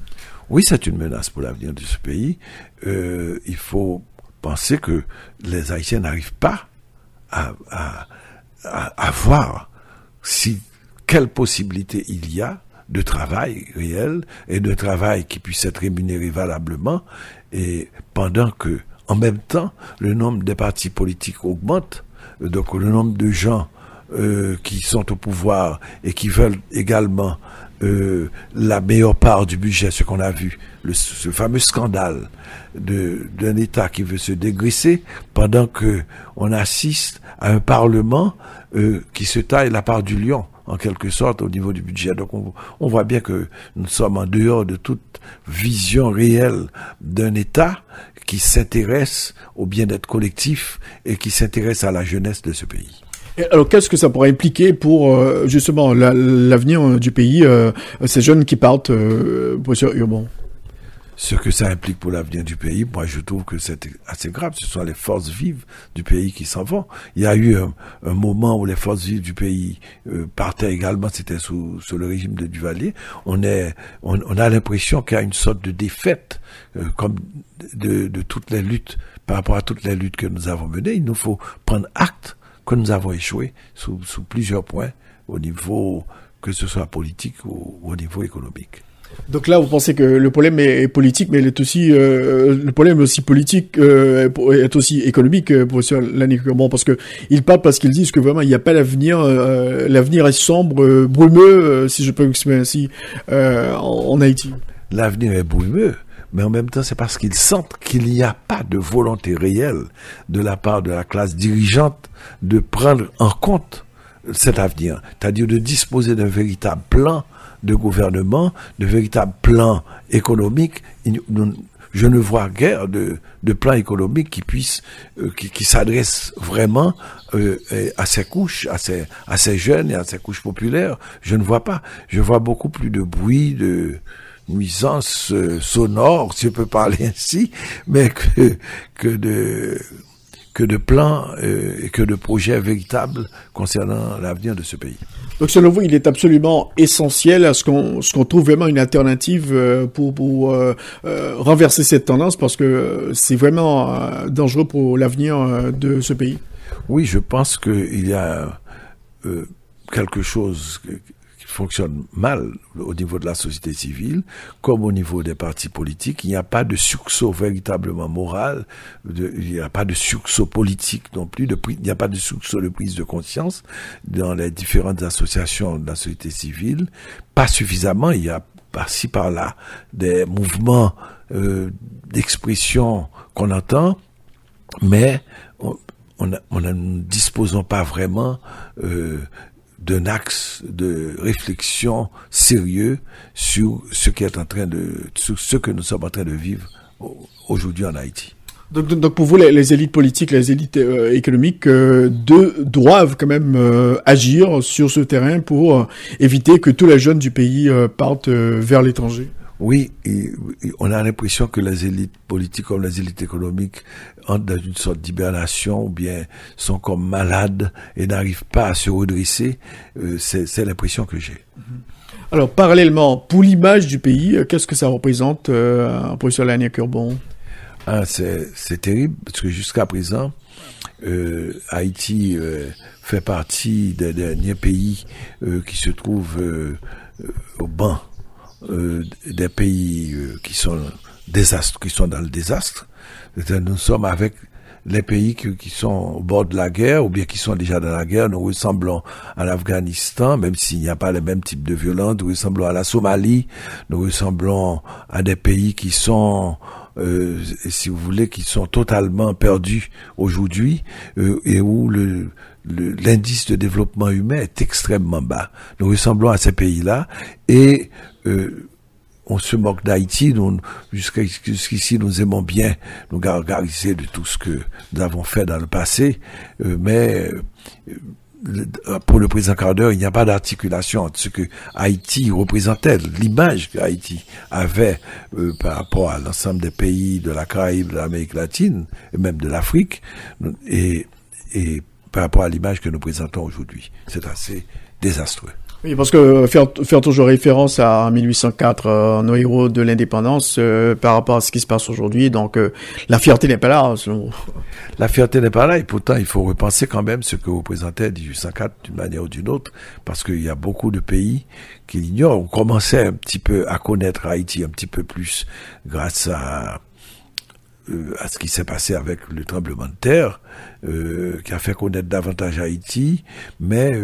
Oui, c'est une menace pour l'avenir de ce pays. Il faut penser que les Haïtiens n'arrivent pas à voir quelle possibilité il y a de travail réel et de travail qui puisse être rémunéré valablement, et pendant que, en même temps, le nombre des partis politiques augmente, donc le nombre de gens qui sont au pouvoir et qui veulent également la meilleure part du budget, ce qu'on a vu, ce fameux scandale d'un État qui veut se dégraisser pendant que on assiste à un Parlement qui se taille la part du lion, en quelque sorte, au niveau du budget. Donc on voit bien que nous sommes en dehors de toute vision réelle d'un État qui s'intéresse au bien-être collectif et qui s'intéresse à la jeunesse de ce pays. Alors, qu'est-ce que ça pourrait impliquer pour, justement, l'avenir du pays, ces jeunes qui partent, professeur Urbon? Ce que ça implique pour l'avenir du pays, moi je trouve que c'est assez grave. Ce sont les forces vives du pays qui s'en vont. Il y a eu un moment où les forces vives du pays partaient également, c'était sous le régime de Duvalier. On a l'impression qu'il y a une sorte de défaite, comme de toutes les luttes, par rapport à toutes les luttes que nous avons menées. Il nous faut prendre acte que nous avons échoué sous plusieurs points, au niveau, que ce soit politique ou au niveau économique. Donc là, vous pensez que le problème est politique, mais il est aussi le problème est aussi politique, est aussi économique, professeur Lannick-Urbon, parce que ils parlent parce qu'ils disent que vraiment il n'y a pas l'avenir, l'avenir est sombre, brumeux, si je peux m'exprimer ainsi, en Haïti. L'avenir est brumeux, mais en même temps, c'est parce qu'ils sentent qu'il n'y a pas de volonté réelle de la part de la classe dirigeante de prendre en compte cet avenir, c'est-à-dire de disposer d'un véritable plan de gouvernement, de véritable plan économique. Je ne vois guère de plan économique qui puisse, qui s'adresse vraiment à ces couches, à ces jeunes et à ces couches populaires. Je ne vois pas. Je vois beaucoup plus de bruit, de nuisances sonores, si je peux parler ainsi, mais que de plans et que de projets véritables concernant l'avenir de ce pays. Donc selon vous, il est absolument essentiel à ce qu'on trouve vraiment une alternative pour renverser cette tendance, parce que c'est vraiment dangereux pour l'avenir de ce pays. Oui, je pense qu'il y a quelque chose qui fonctionne mal au niveau de la société civile, comme au niveau des partis politiques. Il n'y a pas de sursaut véritablement moral, il n'y a pas de sursaut politique non plus, il n'y a pas de sursaut de prise de conscience dans les différentes associations de la société civile. Pas suffisamment, il y a par-ci par-là des mouvements d'expression qu'on entend, mais nous ne disposons pas vraiment d'un axe de réflexion sérieux sur ce qui est sur ce que nous sommes en train de vivre aujourd'hui en Haïti. Donc pour vous, les élites politiques, les élites économiques doivent quand même agir sur ce terrain pour éviter que tous les jeunes du pays partent vers l'étranger. Oui, on a l'impression que les élites politiques comme les élites économiques entrent dans une sorte d'hibernation ou bien sont comme malades et n'arrivent pas à se redresser. C'est l'impression que j'ai. Alors, parallèlement, pour l'image du pays, qu'est-ce que ça représente, professeur Lannick-Urbon? C'est terrible, parce que jusqu'à présent, Haïti fait partie des derniers pays qui se trouvent au banc des pays qui sont dans le désastre. Nous sommes avec les pays qui sont au bord de la guerre ou bien qui sont déjà dans la guerre. Nous ressemblons à l'Afghanistan, même s'il n'y a pas le même type de violence. Nous ressemblons à la Somalie. Nous ressemblons à des pays qui sont si vous voulez, qui sont totalement perdus aujourd'hui et où l'indice de développement humain est extrêmement bas. Nous ressemblons à ces pays-là et on se moque d'Haïti. Jusqu'ici, nous aimons bien nous gargariser de tout ce que nous avons fait dans le passé, mais pour le président Carter, il n'y a pas d'articulation entre ce que Haïti représentait, l'image que Haïti avait par rapport à l'ensemble des pays de la Caraïbe, de l'Amérique latine, et même de l'Afrique, et par rapport à l'image que nous présentons aujourd'hui. C'est assez désastreux. Oui, parce que faire toujours référence à 1804, nos héros de l'indépendance, par rapport à ce qui se passe aujourd'hui, donc la fierté n'est pas là. La fierté n'est pas là, et pourtant il faut repenser quand même ce que représentait 1804 d'une manière ou d'une autre, parce qu'il y a beaucoup de pays qui l'ignorent. On commençait un petit peu à connaître Haïti un petit peu plus grâce à ce qui s'est passé avec le tremblement de terre, qui a fait connaître davantage Haïti, mais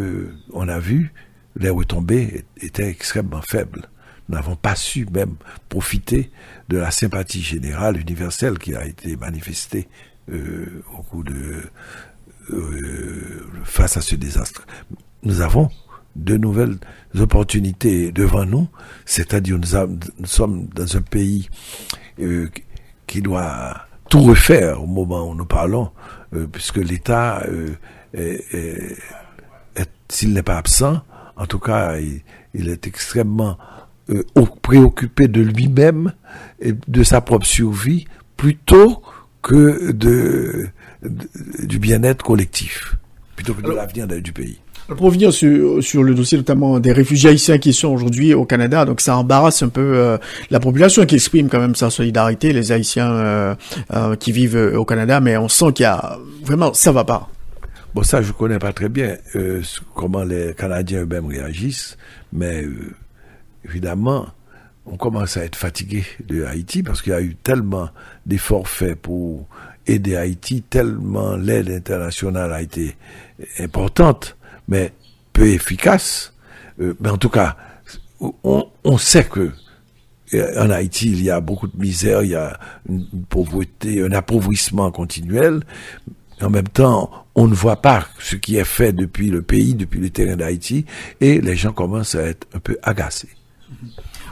on a vu les retombées étaient extrêmement faibles. Nous n'avons pas su même profiter de la sympathie générale universelle qui a été manifestée au cours face à ce désastre. Nous avons de nouvelles opportunités devant nous, c'est-à-dire nous sommes dans un pays qui doit tout refaire au moment où nous parlons, puisque l'État, s'il n'est pas absent, en tout cas, il est extrêmement préoccupé de lui-même et de sa propre survie plutôt que du bien-être collectif, plutôt que de l'avenir du pays. Pour revenir sur le dossier notamment des réfugiés haïtiens qui sont aujourd'hui au Canada, donc ça embarrasse un peu la population qui exprime quand même sa solidarité, les Haïtiens qui vivent au Canada, mais on sent qu'il y a vraiment, ça va pas. Bon, ça je connais pas très bien comment les Canadiens eux-mêmes réagissent, mais évidemment on commence à être fatigué de Haïti parce qu'il y a eu tellement d'efforts faits pour aider Haïti, tellement l'aide internationale a été importante, mais peu efficace. Mais en tout cas, on sait que en Haïti, il y a beaucoup de misère, il y a une pauvreté, un appauvrissement continuel. En même temps, on ne voit pas ce qui est fait depuis le pays, depuis le terrain d'Haïti, et les gens commencent à être un peu agacés.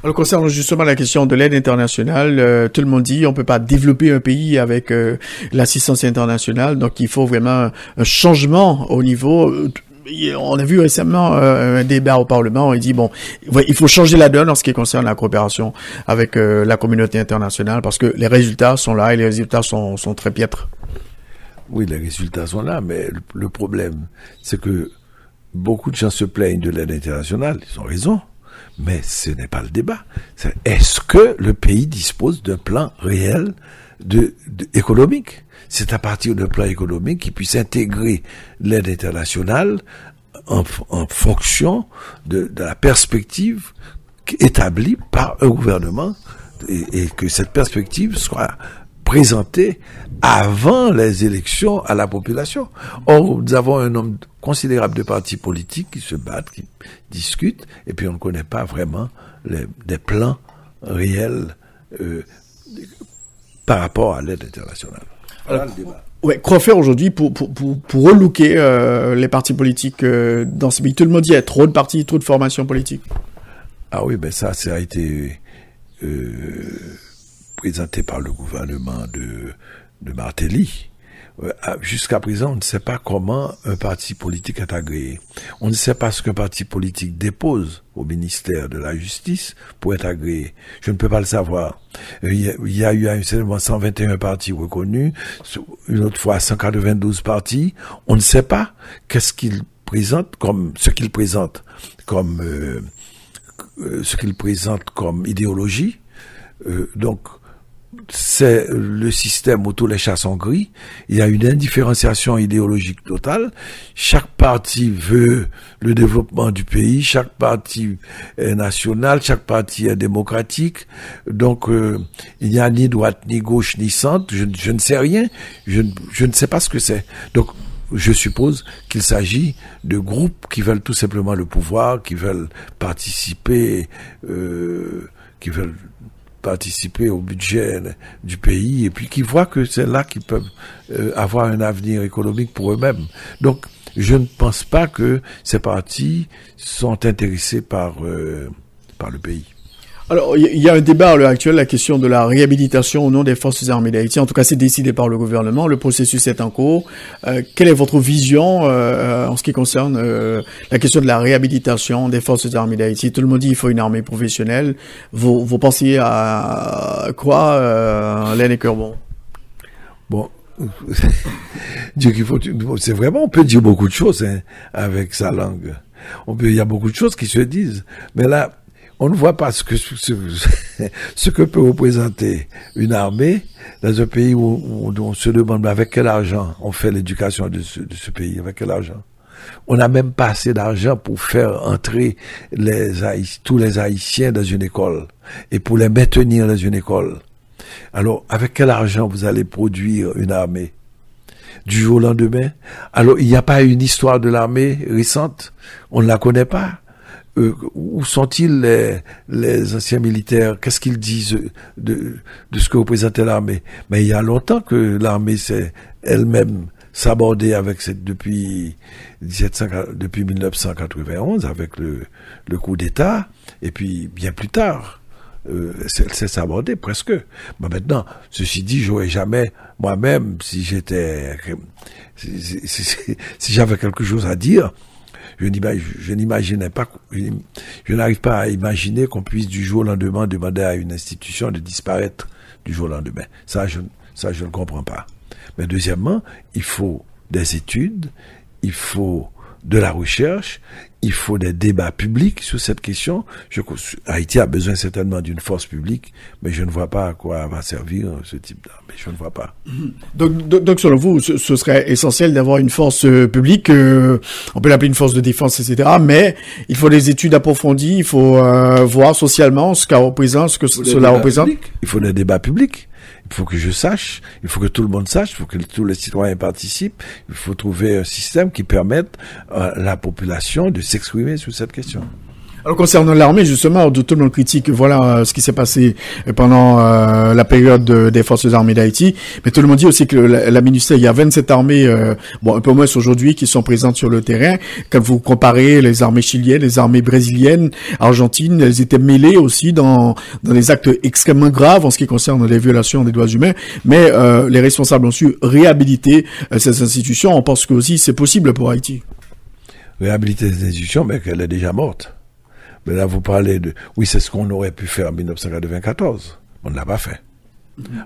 Alors, concernant justement la question de l'aide internationale, tout le monde dit on peut pas développer un pays avec l'assistance internationale, donc il faut vraiment un changement au niveau. On a vu récemment un débat au Parlement, il dit bon, il faut changer la donne en ce qui concerne la coopération avec la communauté internationale, parce que les résultats sont là et les résultats sont très piètres. Oui, les résultats sont là, mais le problème, c'est que beaucoup de gens se plaignent de l'aide internationale, ils ont raison. Mais ce n'est pas le débat. Est-ce que le pays dispose d'un plan réel économique? C'est à partir d'un plan économique qui puisse intégrer l'aide internationale en fonction de la perspective établie par un gouvernement et que cette perspective soit présentée avant les élections à la population. Or, nous avons un nombre considérable de partis politiques qui se battent, qui discutent, et puis on ne connaît pas vraiment des plans réels par rapport à l'aide internationale. Voilà le débat. Ouais, quoi faire aujourd'hui pour relooker les partis politiques dans ce pays? Tout le monde dit il y a trop de partis, trop de formations politiques. Ah oui, ben ça a été présenté par le gouvernement de Martelly. Jusqu'à présent, on ne sait pas comment un parti politique est agréé. On ne sait pas ce qu'un parti politique dépose au ministère de la Justice pour être agréé. Je ne peux pas le savoir. Il y a eu un certain moment 121 partis reconnus, une autre fois 192 partis. On ne sait pas qu'est-ce qu'ils présentent comme ce qu'ils présentent comme idéologie. Donc c'est le système où tous les chats sont gris. Il y a une indifférenciation idéologique totale. Chaque parti veut le développement du pays, chaque parti est national, chaque parti est démocratique. Donc il n'y a ni droite, ni gauche, ni centre. Je ne sais rien. Je ne sais pas ce que c'est. Donc je suppose qu'il s'agit de groupes qui veulent tout simplement le pouvoir, qui veulent participer au budget du pays et puis qui voient que c'est là qu'ils peuvent avoir un avenir économique pour eux-mêmes. Donc, je ne pense pas que ces partis sont intéressés par le pays. Alors, il y a un débat à l'heure actuelle, la question de la réhabilitation au nom des forces armées d'Haïti. En tout cas, c'est décidé par le gouvernement. Le processus est en cours. Quelle est votre vision en ce qui concerne la question de la réhabilitation des forces armées d'Haïti? Tout le monde dit qu'il faut une armée professionnelle. Vous pensiez à quoi, Laine et Curbon? Bon, dire qu'il faut, c'est vraiment, on peut dire beaucoup de choses avec sa langue. Il y a beaucoup de choses qui se disent. Mais là, on ne voit pas ce que peut représenter une armée dans un pays où on se demande avec quel argent on fait l'éducation de ce pays, avec quel argent. On n'a même pas assez d'argent pour faire entrer tous les Haïtiens dans une école et pour les maintenir dans une école. Alors, avec quel argent vous allez produire une armée du jour au lendemain? Alors, il n'y a pas une histoire de l'armée récente, on ne la connaît pas. où sont-ils les anciens militaires? Qu'est-ce qu'ils disent de ce que représentait l'armée? Mais il y a longtemps que l'armée s'est elle-même sabordée depuis 1991 avec le coup d'État, et puis bien plus tard. C'est sabordé presque. Mais maintenant, ceci dit, j'aurais jamais, moi-même, si j'avais quelque chose à dire, je n'imaginais pas, je n'arrive pas à imaginer qu'on puisse du jour au lendemain demander à une institution de disparaître du jour au lendemain. Ça, je ne comprends pas. Mais deuxièmement, il faut des études, il faut de la recherche, il faut des débats publics sur cette question. Haïti a besoin certainement d'une force publique, mais je ne vois pas à quoi va servir ce type d'arme. Je ne vois pas. Donc selon vous, ce serait essentiel d'avoir une force publique, on peut l'appeler une force de défense, etc. Mais il faut des études approfondies, il faut voir socialement ce cela représente. Il faut des débats publics. Il faut que je sache, il faut que tout le monde sache, il faut que tous les citoyens participent, il faut trouver un système qui permette à la population de s'exprimer sur cette question. Alors concernant l'armée, justement, tout le monde critique, voilà ce qui s'est passé pendant la période des forces armées d'Haïti, mais tout le monde dit aussi que la MINUSTAH, il y a 27 armées, un peu moins aujourd'hui, qui sont présentes sur le terrain. Quand vous comparez les armées chiliennes, les armées brésiliennes, argentines, elles étaient mêlées aussi dans des actes extrêmement graves en ce qui concerne les violations des droits humains, mais les responsables ont su réhabiliter ces institutions. On pense que aussi c'est possible pour Haïti. Réhabiliter ces institutions, mais qu'elle est déjà morte. Mais là, vous parlez oui, c'est ce qu'on aurait pu faire en 1994. On ne l'a pas fait.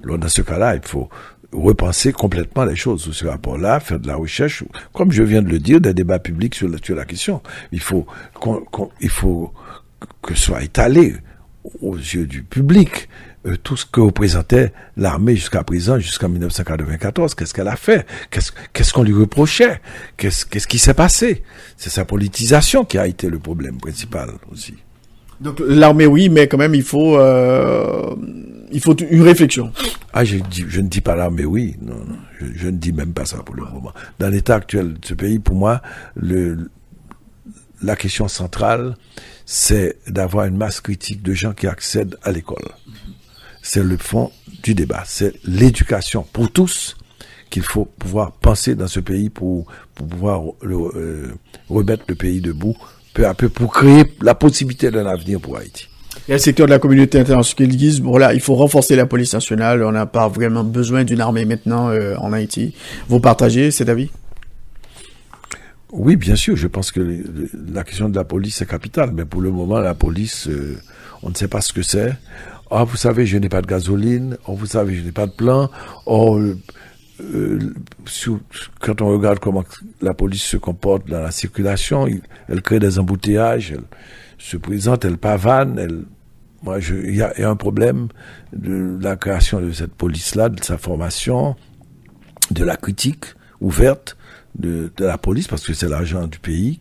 Alors, dans ce cas-là, il faut repenser complètement les choses sur ce rapport-là, faire de la recherche, comme je viens de le dire, des débats publics sur la question. Il faut que soit étalé aux yeux du public tout ce que représentait l'armée jusqu'à présent, jusqu'en 1994. Qu'est-ce qu'elle a fait? Qu'est-ce qu'on lui reprochait? Qu'est-ce qui s'est passé? C'est sa politisation qui a été le problème principal aussi. Donc l'armée, oui, mais quand même, il faut une réflexion. Je ne dis pas l'armée, oui. Non, je ne dis même pas ça pour le moment. Dans l'état actuel de ce pays, pour moi, la question centrale, c'est d'avoir une masse critique de gens qui accèdent à l'école. C'est le fond du débat. C'est l'éducation pour tous qu'il faut pouvoir penser dans ce pays pour pouvoir remettre le pays debout peu à peu pour créer la possibilité d'un avenir pour Haïti. Il y a le secteur de la communauté internationale qui disent, il faut renforcer la police nationale, on n'a pas vraiment besoin d'une armée maintenant en Haïti. Vous partagez cet avis? Oui, bien sûr, je pense que la question de la police est capitale, mais pour le moment, la police, on ne sait pas ce que c'est. Ah, vous savez, je n'ai pas de gasoline. Oh, vous savez, je n'ai pas de plan. Oh, quand on regarde comment la police se comporte dans la circulation, elle crée des embouteillages, elle se présente, elle pavane, il y a un problème de la création de cette police-là, de sa formation, de la critique ouverte de la police, parce que c'est l'argent du pays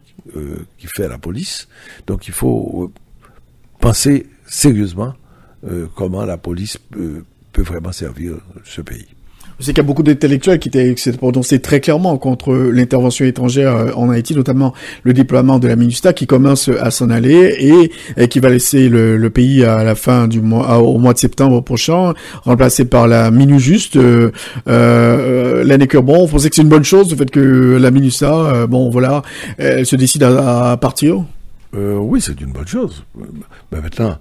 qui fait la police. Donc il faut penser sérieusement comment la police peut vraiment servir ce pays. Je sais qu'il y a beaucoup d'intellectuels qui s'étaient prononcés très clairement contre l'intervention étrangère en Haïti, notamment le déploiement de la MINUSTAH qui commence à s'en aller et qui va laisser le pays à la fin du mois, au mois de septembre prochain, remplacé par la MINUJUST. L'année que vous pensez que c'est une bonne chose, le fait que la MINUSTAH, elle se décide à partir? Oui, c'est une bonne chose. Mais maintenant,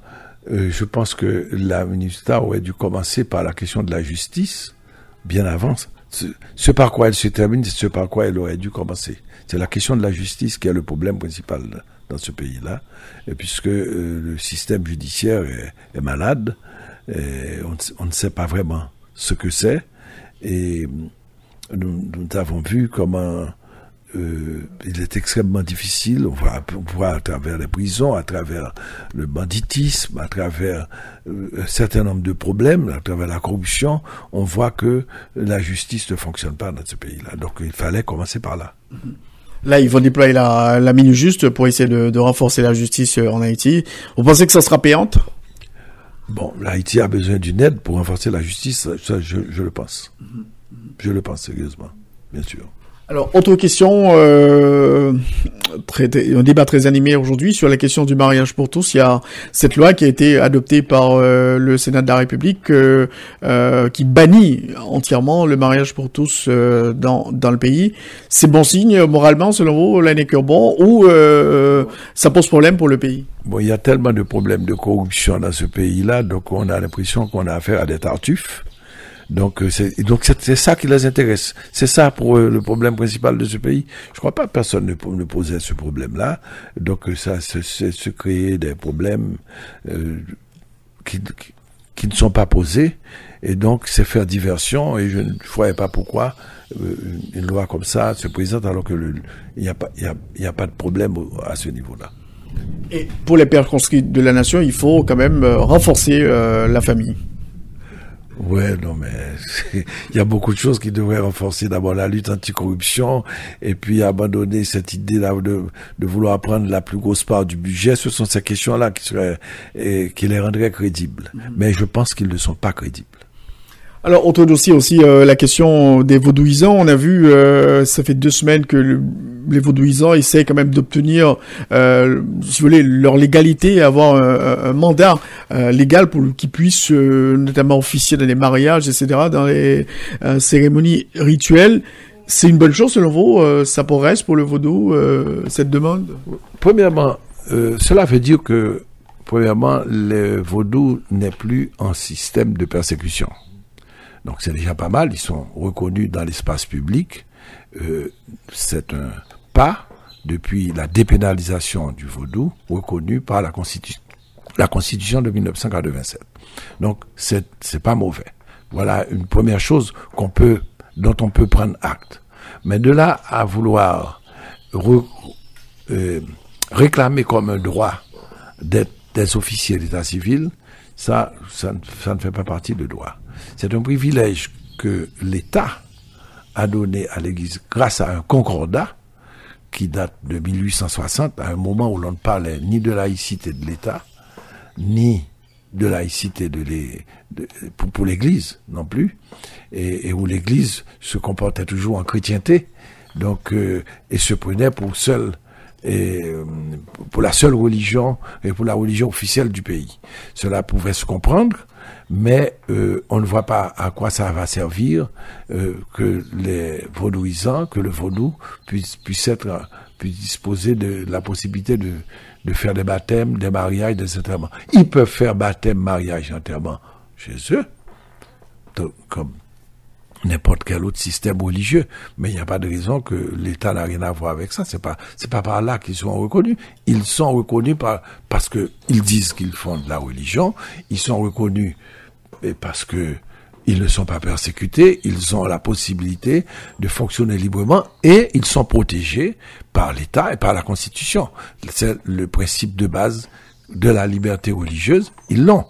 je pense que la MINUSTAH aurait dû commencer par la question de la justice, bien avant. Ce par quoi elle se termine, c'est ce par quoi elle aurait dû commencer. C'est la question de la justice qui est le problème principal dans ce pays-là. Et puisque le système judiciaire est malade, on ne sait pas vraiment ce que c'est. Et nous avons vu comment il est extrêmement difficile. On voit à travers les prisons, à travers le banditisme, à travers un certain nombre de problèmes, à travers la corruption, on voit que la justice ne fonctionne pas dans ce pays-là. Donc il fallait commencer par là. Là, ils vont déployer la MINUJUST pour essayer de renforcer la justice en Haïti. Vous pensez que ça sera payante? Bon, l'Haïti a besoin d'une aide pour renforcer la justice, ça je le pense. Je le pense sérieusement, bien sûr. Alors, autre question, un débat très animé aujourd'hui sur la question du mariage pour tous. Il y a cette loi qui a été adoptée par le Sénat de la République qui bannit entièrement le mariage pour tous dans le pays. C'est bon signe moralement, selon vous, l'année Curbon, ou ça pose problème pour le pays? Bon, il y a tellement de problèmes de corruption dans ce pays-là, donc on a l'impression qu'on a affaire à des tartuffes. Donc c'est ça qui les intéresse. C'est ça pour le problème principal de ce pays. Je crois pas que personne ne posait ce problème-là. Donc ça, c'est se créer des problèmes qui ne sont pas posés. Et donc c'est faire diversion. Et je ne voyais pas pourquoi une loi comme ça se présente alors que il n'y a pas de problème à ce niveau-là. Et pour les pères conscrits de la nation, il faut quand même renforcer la famille. Ouais, non, mais il y a beaucoup de choses qui devraient renforcer. D'abord la lutte anticorruption, et puis abandonner cette idée-là de vouloir prendre la plus grosse part du budget. Ce sont ces questions-là qui les rendraient crédibles. Mais je pense qu'ils ne sont pas crédibles. Alors, autre dossier aussi, la question des vaudouisants. On a vu, ça fait 2 semaines que les vaudouisants essaient quand même d'obtenir, si vous voulez, leur légalité, avoir un mandat légal pour qu'ils puissent notamment officier dans les mariages, etc., dans les cérémonies rituelles. C'est une bonne chose selon vous? Ça progresse pour le vaudou, cette demande? Premièrement, cela veut dire que, premièrement, le vaudou n'est plus en système de persécution. Donc c'est déjà pas mal, ils sont reconnus dans l'espace public. C'est un pas depuis la dépénalisation du vaudou, reconnu par la Constitution de 1987. Donc c'est pas mauvais. Voilà une première chose dont on peut prendre acte. Mais de là à vouloir réclamer comme un droit d'être des officiers d'état civil, ça ne fait pas partie de droit. C'est un privilège que l'État a donné à l'Église grâce à un concordat qui date de 1860, à un moment où l'on ne parlait ni de laïcité de l'État, ni de laïcité pour l'Église non plus, et où l'Église se comportait toujours en chrétienté, donc et se prenait pour la seule religion et pour la religion officielle du pays. Cela pouvait se comprendre, mais on ne voit pas à quoi ça va servir que le vaudou puisse disposer de la possibilité de faire des baptêmes, des mariages, des enterrements. Ils peuvent faire baptême, mariage, enterrement chez eux, comme n'importe quel autre système religieux, mais il n'y a pas de raison que l'État n'a rien à voir avec ça. C'est pas par là qu'ils sont reconnus. Ils sont reconnus parce que ils disent qu'ils font de la religion. Ils sont reconnus parce que ils ne sont pas persécutés. Ils ont la possibilité de fonctionner librement et ils sont protégés par l'État et par la Constitution. C'est le principe de base de la liberté religieuse. Ils l'ont.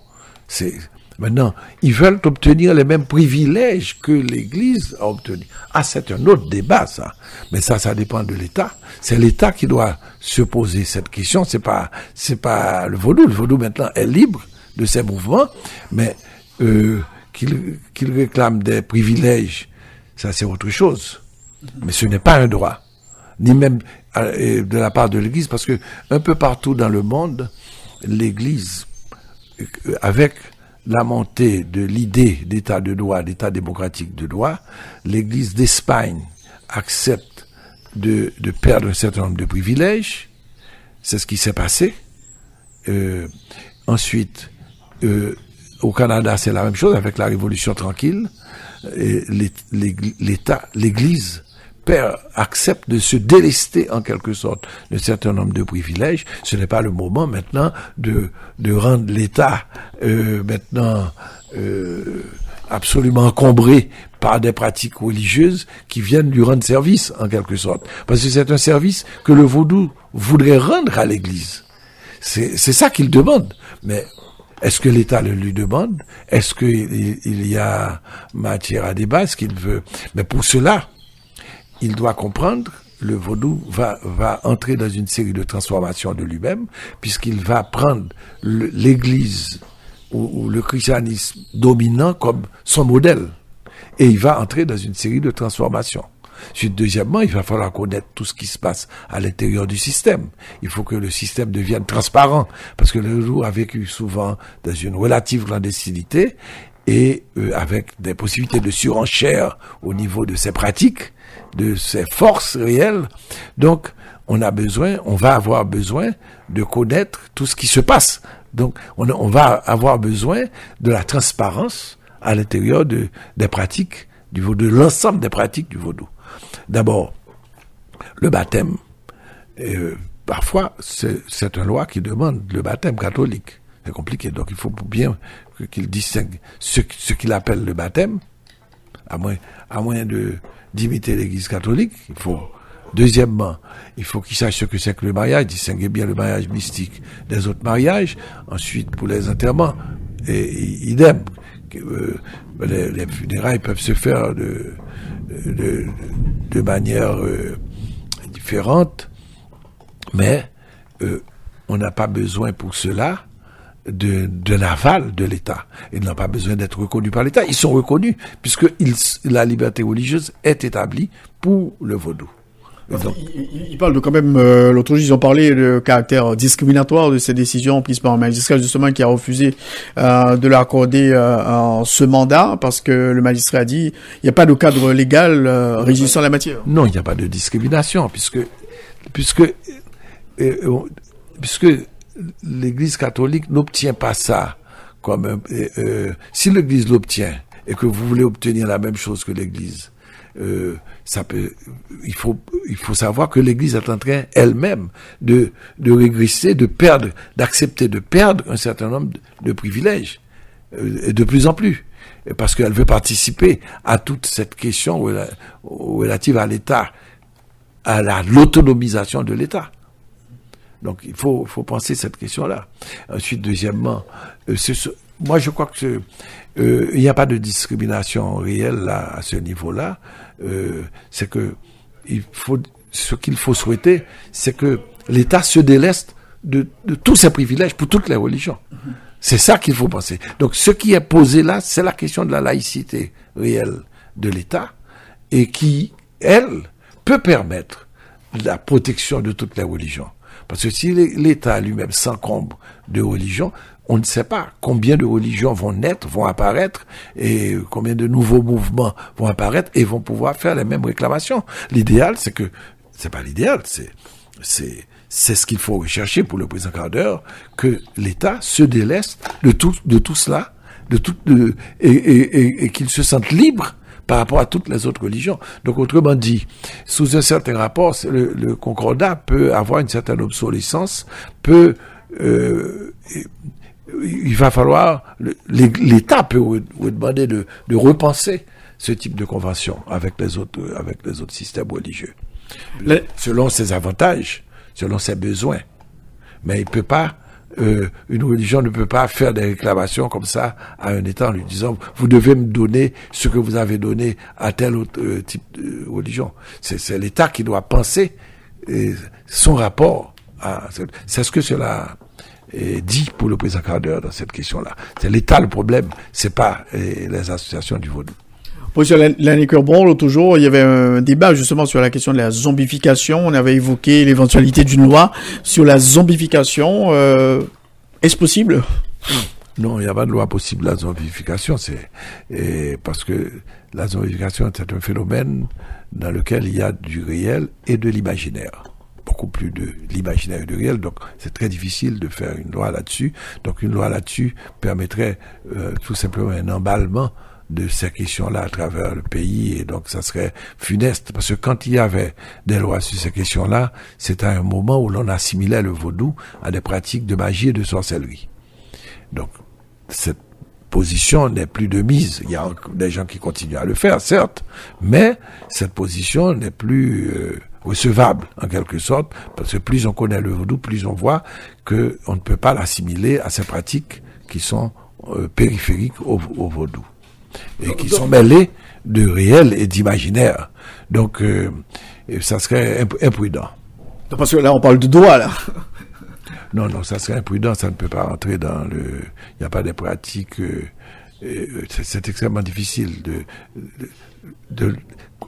Maintenant, ils veulent obtenir les mêmes privilèges que l'Église a obtenus. Ah, c'est un autre débat, ça. Mais ça dépend de l'État. C'est l'État qui doit se poser cette question. C'est pas le vaudou. Le vaudou, maintenant, est libre de ses mouvements. Mais, qu'il réclame des privilèges, ça, c'est autre chose. Mais ce n'est pas un droit. Ni même de la part de l'Église, parce que un peu partout dans le monde, l'Église, avec la montée de l'idée d'état de droit, d'état démocratique de droit, l'Église d'Espagne accepte de perdre un certain nombre de privilèges. C'est ce qui s'est passé. Ensuite, au Canada, c'est la même chose avec la Révolution tranquille. L'Église accepte de se délester en quelque sorte d'un certain nombre de privilèges. Ce n'est pas le moment maintenant de rendre l'État maintenant absolument encombré par des pratiques religieuses qui viennent lui rendre service en quelque sorte. Parce que c'est un service que le vaudou voudrait rendre à l'Église. C'est ça qu'il demande. Mais est-ce que l'État le lui demande? Est-ce qu'il y a matière à débat? Est-ce qu'il veut? Mais pour cela, il doit comprendre, le vaudou va entrer dans une série de transformations de lui-même, puisqu'il va prendre l'Église ou le christianisme dominant comme son modèle. Et il va entrer dans une série de transformations. Ensuite, deuxièmement, il va falloir connaître tout ce qui se passe à l'intérieur du système. Il faut que le système devienne transparent, parce que le vaudou a vécu souvent dans une relative clandestinité et avec des possibilités de surenchère au niveau de ses pratiques, de ses forces réelles. Donc, on va avoir besoin de connaître tout ce qui se passe. Donc, on va avoir besoin de la transparence à l'intérieur des pratiques du vaudou, de l'ensemble des pratiques du vaudou. D'abord, le baptême. Parfois, c'est une loi qui demande le baptême catholique. C'est compliqué. Donc, il faut bien qu'il distingue ce qu'il appelle le baptême, à moins d'imiter l'Église catholique. Deuxièmement, il faut qu'il sache ce que c'est que le mariage, distinguer bien le mariage mystique des autres mariages. Ensuite, pour les enterrements, idem. Les funérailles peuvent se faire de manière différente, mais on n'a pas besoin pour cela de l'aval de l'État. Ils n'ont pas besoin d'être reconnus par l'État. Ils sont reconnus puisque la liberté religieuse est établie pour le vaudou. Il parle de quand même, l'autre jour, ils ont parlé de caractère discriminatoire de ces décisions prises par un magistrat, justement, qui a refusé de l'accorder ce mandat, parce que le magistrat a dit, il n'y a pas de cadre légal régissant la matière. Non, il n'y a pas de discrimination, puisque l'Église catholique n'obtient pas ça comme si l'Église l'obtient et que vous voulez obtenir la même chose que l'Église, il faut savoir que l'Église est en train elle-même de régresser, d'accepter de perdre un certain nombre de privilèges, et de plus en plus, parce qu'elle veut participer à toute cette question relative à l'État, à l'autonomisation de l'État. Donc il faut penser cette question-là. Ensuite, deuxièmement, moi je crois que il n'y a pas de discrimination réelle là, à ce niveau-là. C'est que ce qu'il faut souhaiter, c'est que l'État se déleste de tous ses privilèges pour toutes les religions. C'est ça qu'il faut penser. Donc ce qui est posé là, c'est la question de la laïcité réelle de l'État et qui, elle, peut permettre la protection de toutes les religions. Parce que si l'État lui-même s'encombre de religions, on ne sait pas combien de religions vont naître, vont apparaître, et combien de nouveaux mouvements vont apparaître et vont pouvoir faire les mêmes réclamations. L'idéal, c'est pas l'idéal, c'est ce qu'il faut rechercher pour le président Carter, que l'État se déleste de tout cela, et qu'il se sente libre par rapport à toutes les autres religions. Donc, autrement dit, sous un certain rapport, le concordat peut avoir une certaine obsolescence, il va falloir, l'État peut demander de repenser ce type de convention avec les autres systèmes religieux. Selon ses avantages, selon ses besoins. Mais il peut pas, une religion ne peut pas faire des réclamations comme ça à un État en lui disant vous devez me donner ce que vous avez donné à tel autre type de religion. C'est l'État qui doit penser son rapport c'est ce que cela dit pour le président Carter dans cette question-là. C'est l'État le problème, c'est pas les associations du vaudou. Professeur Lanny Kerbon, l'autre jour, il y avait un débat justement sur la question de la zombification. On avait évoqué l'éventualité d'une loi sur la zombification. Est-ce possible? Non, il n'y a pas de loi possible la zombification. Parce que la zombification, c'est un phénomène dans lequel il y a du réel et de l'imaginaire. Beaucoup plus de l'imaginaire et du réel, donc c'est très difficile de faire une loi là-dessus. Donc une loi là-dessus permettrait tout simplement un emballement de ces questions-là à travers le pays, et donc ça serait funeste, parce que quand il y avait des lois sur ces questions-là, c'était un moment où l'on assimilait le vaudou à des pratiques de magie et de sorcellerie. Donc cette position n'est plus de mise. Il y a des gens qui continuent à le faire, certes, mais cette position n'est plus recevable, en quelque sorte, parce que plus on connaît le vaudou, plus on voit que on ne peut pas l'assimiler à ces pratiques qui sont périphériques au vaudou, et qui sont mêlées de réel et d'imaginaire. Donc, ça serait imprudent. Parce que là, on parle de doigts, là. Non, ça serait imprudent, ça ne peut pas rentrer dans il n'y a pas des pratiques c'est extrêmement difficile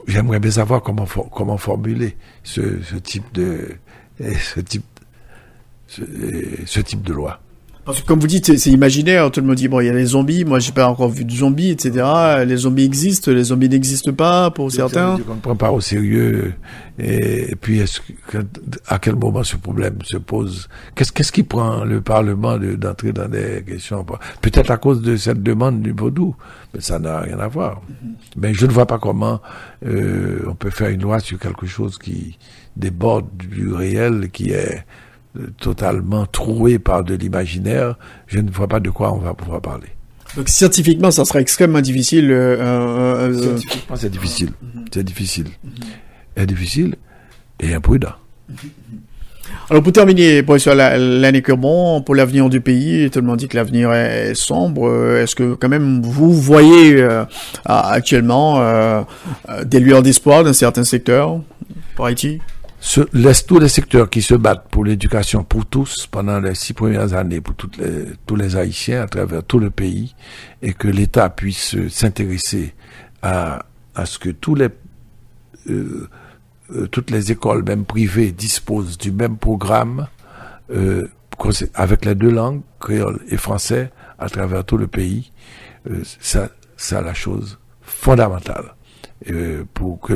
j'aimerais bien savoir comment formuler ce type de loi. Parce que comme vous dites, c'est imaginaire. Tout le monde dit, bon, il y a les zombies. Moi, j'ai pas encore vu de zombies, etc. Les zombies existent, les zombies n'existent pas pour certains. On ne prend pas au sérieux. Et puis, à quel moment ce problème se pose? Qu'est-ce qui prend le Parlement d'entrer dans des questions? Peut-être à cause de cette demande du vaudou. Mais ça n'a rien à voir. Mais je ne vois pas comment on peut faire une loi sur quelque chose qui déborde du réel, qui est totalement troué par de l'imaginaire. Je ne vois pas de quoi on va pouvoir parler. Donc scientifiquement, ça sera extrêmement difficile. Scientifiquement, c'est difficile. C'est difficile. C'est difficile et imprudent. Alors pour terminer, professeur Laennec Urbon, pour l'avenir du pays, tout le monde dit que l'avenir est sombre. Est-ce que quand même vous voyez actuellement des lueurs d'espoir dans certains secteurs pour Haïti? Tous les secteurs qui se battent pour l'éducation pour tous pendant les 6 premières années, pour tous les Haïtiens à travers tout le pays, et que l'État puisse s'intéresser à ce que toutes les écoles, même privées, disposent du même programme avec les 2 langues, créole et français, à travers tout le pays. Ça la chose fondamentale pour que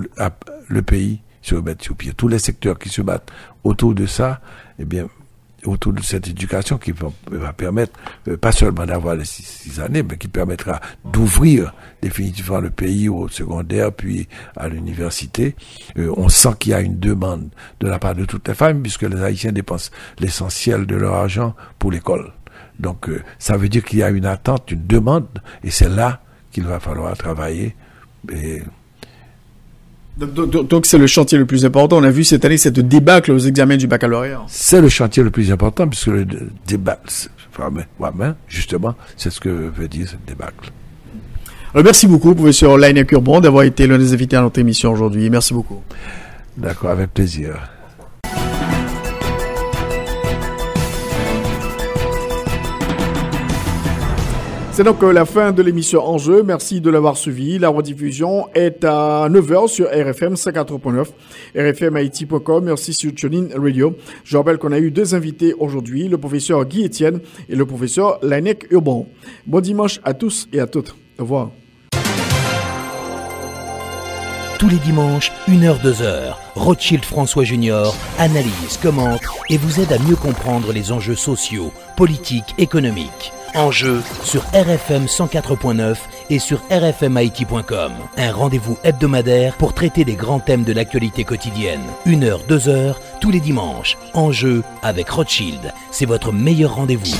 le pays se remettre sur pied. Tous les secteurs qui se battent autour de ça, eh bien, autour de cette éducation qui va permettre, pas seulement d'avoir les 6 années, mais qui permettra d'ouvrir définitivement le pays au secondaire, puis à l'université. On sent qu'il y a une demande de la part de toutes les familles, puisque les Haïtiens dépensent l'essentiel de leur argent pour l'école. Donc, ça veut dire qu'il y a une attente, une demande, et c'est là qu'il va falloir travailler. Donc c'est le chantier le plus important. On a vu cette année cette débâcle aux examens du baccalauréat. C'est le chantier le plus important puisque le débâcle, justement, c'est ce que veut dire cette débâcle. Alors merci beaucoup, professeur Laennec Urbon, d'avoir été l'un des invités à notre émission aujourd'hui. Merci beaucoup. D'accord, avec plaisir. C'est donc la fin de l'émission Enjeu. Merci de l'avoir suivi. La rediffusion est à 9h sur RFM 54.9, rfmhaiti.com. Merci sur TuneIn Radio. Je rappelle qu'on a eu 2 invités aujourd'hui, le professeur Guy Etienne et le professeur Laennec Urbon. Bon dimanche à tous et à toutes. Au revoir. Tous les dimanches, 1h-2h, Rothschild François Junior analyse, commente et vous aide à mieux comprendre les enjeux sociaux, politiques, économiques. Enjeu sur RFM 104.9 et sur rfmhaiti.com. Un rendez-vous hebdomadaire pour traiter des grands thèmes de l'actualité quotidienne. 1h, 2h, tous les dimanches. Enjeu avec Rothschild. C'est votre meilleur rendez-vous.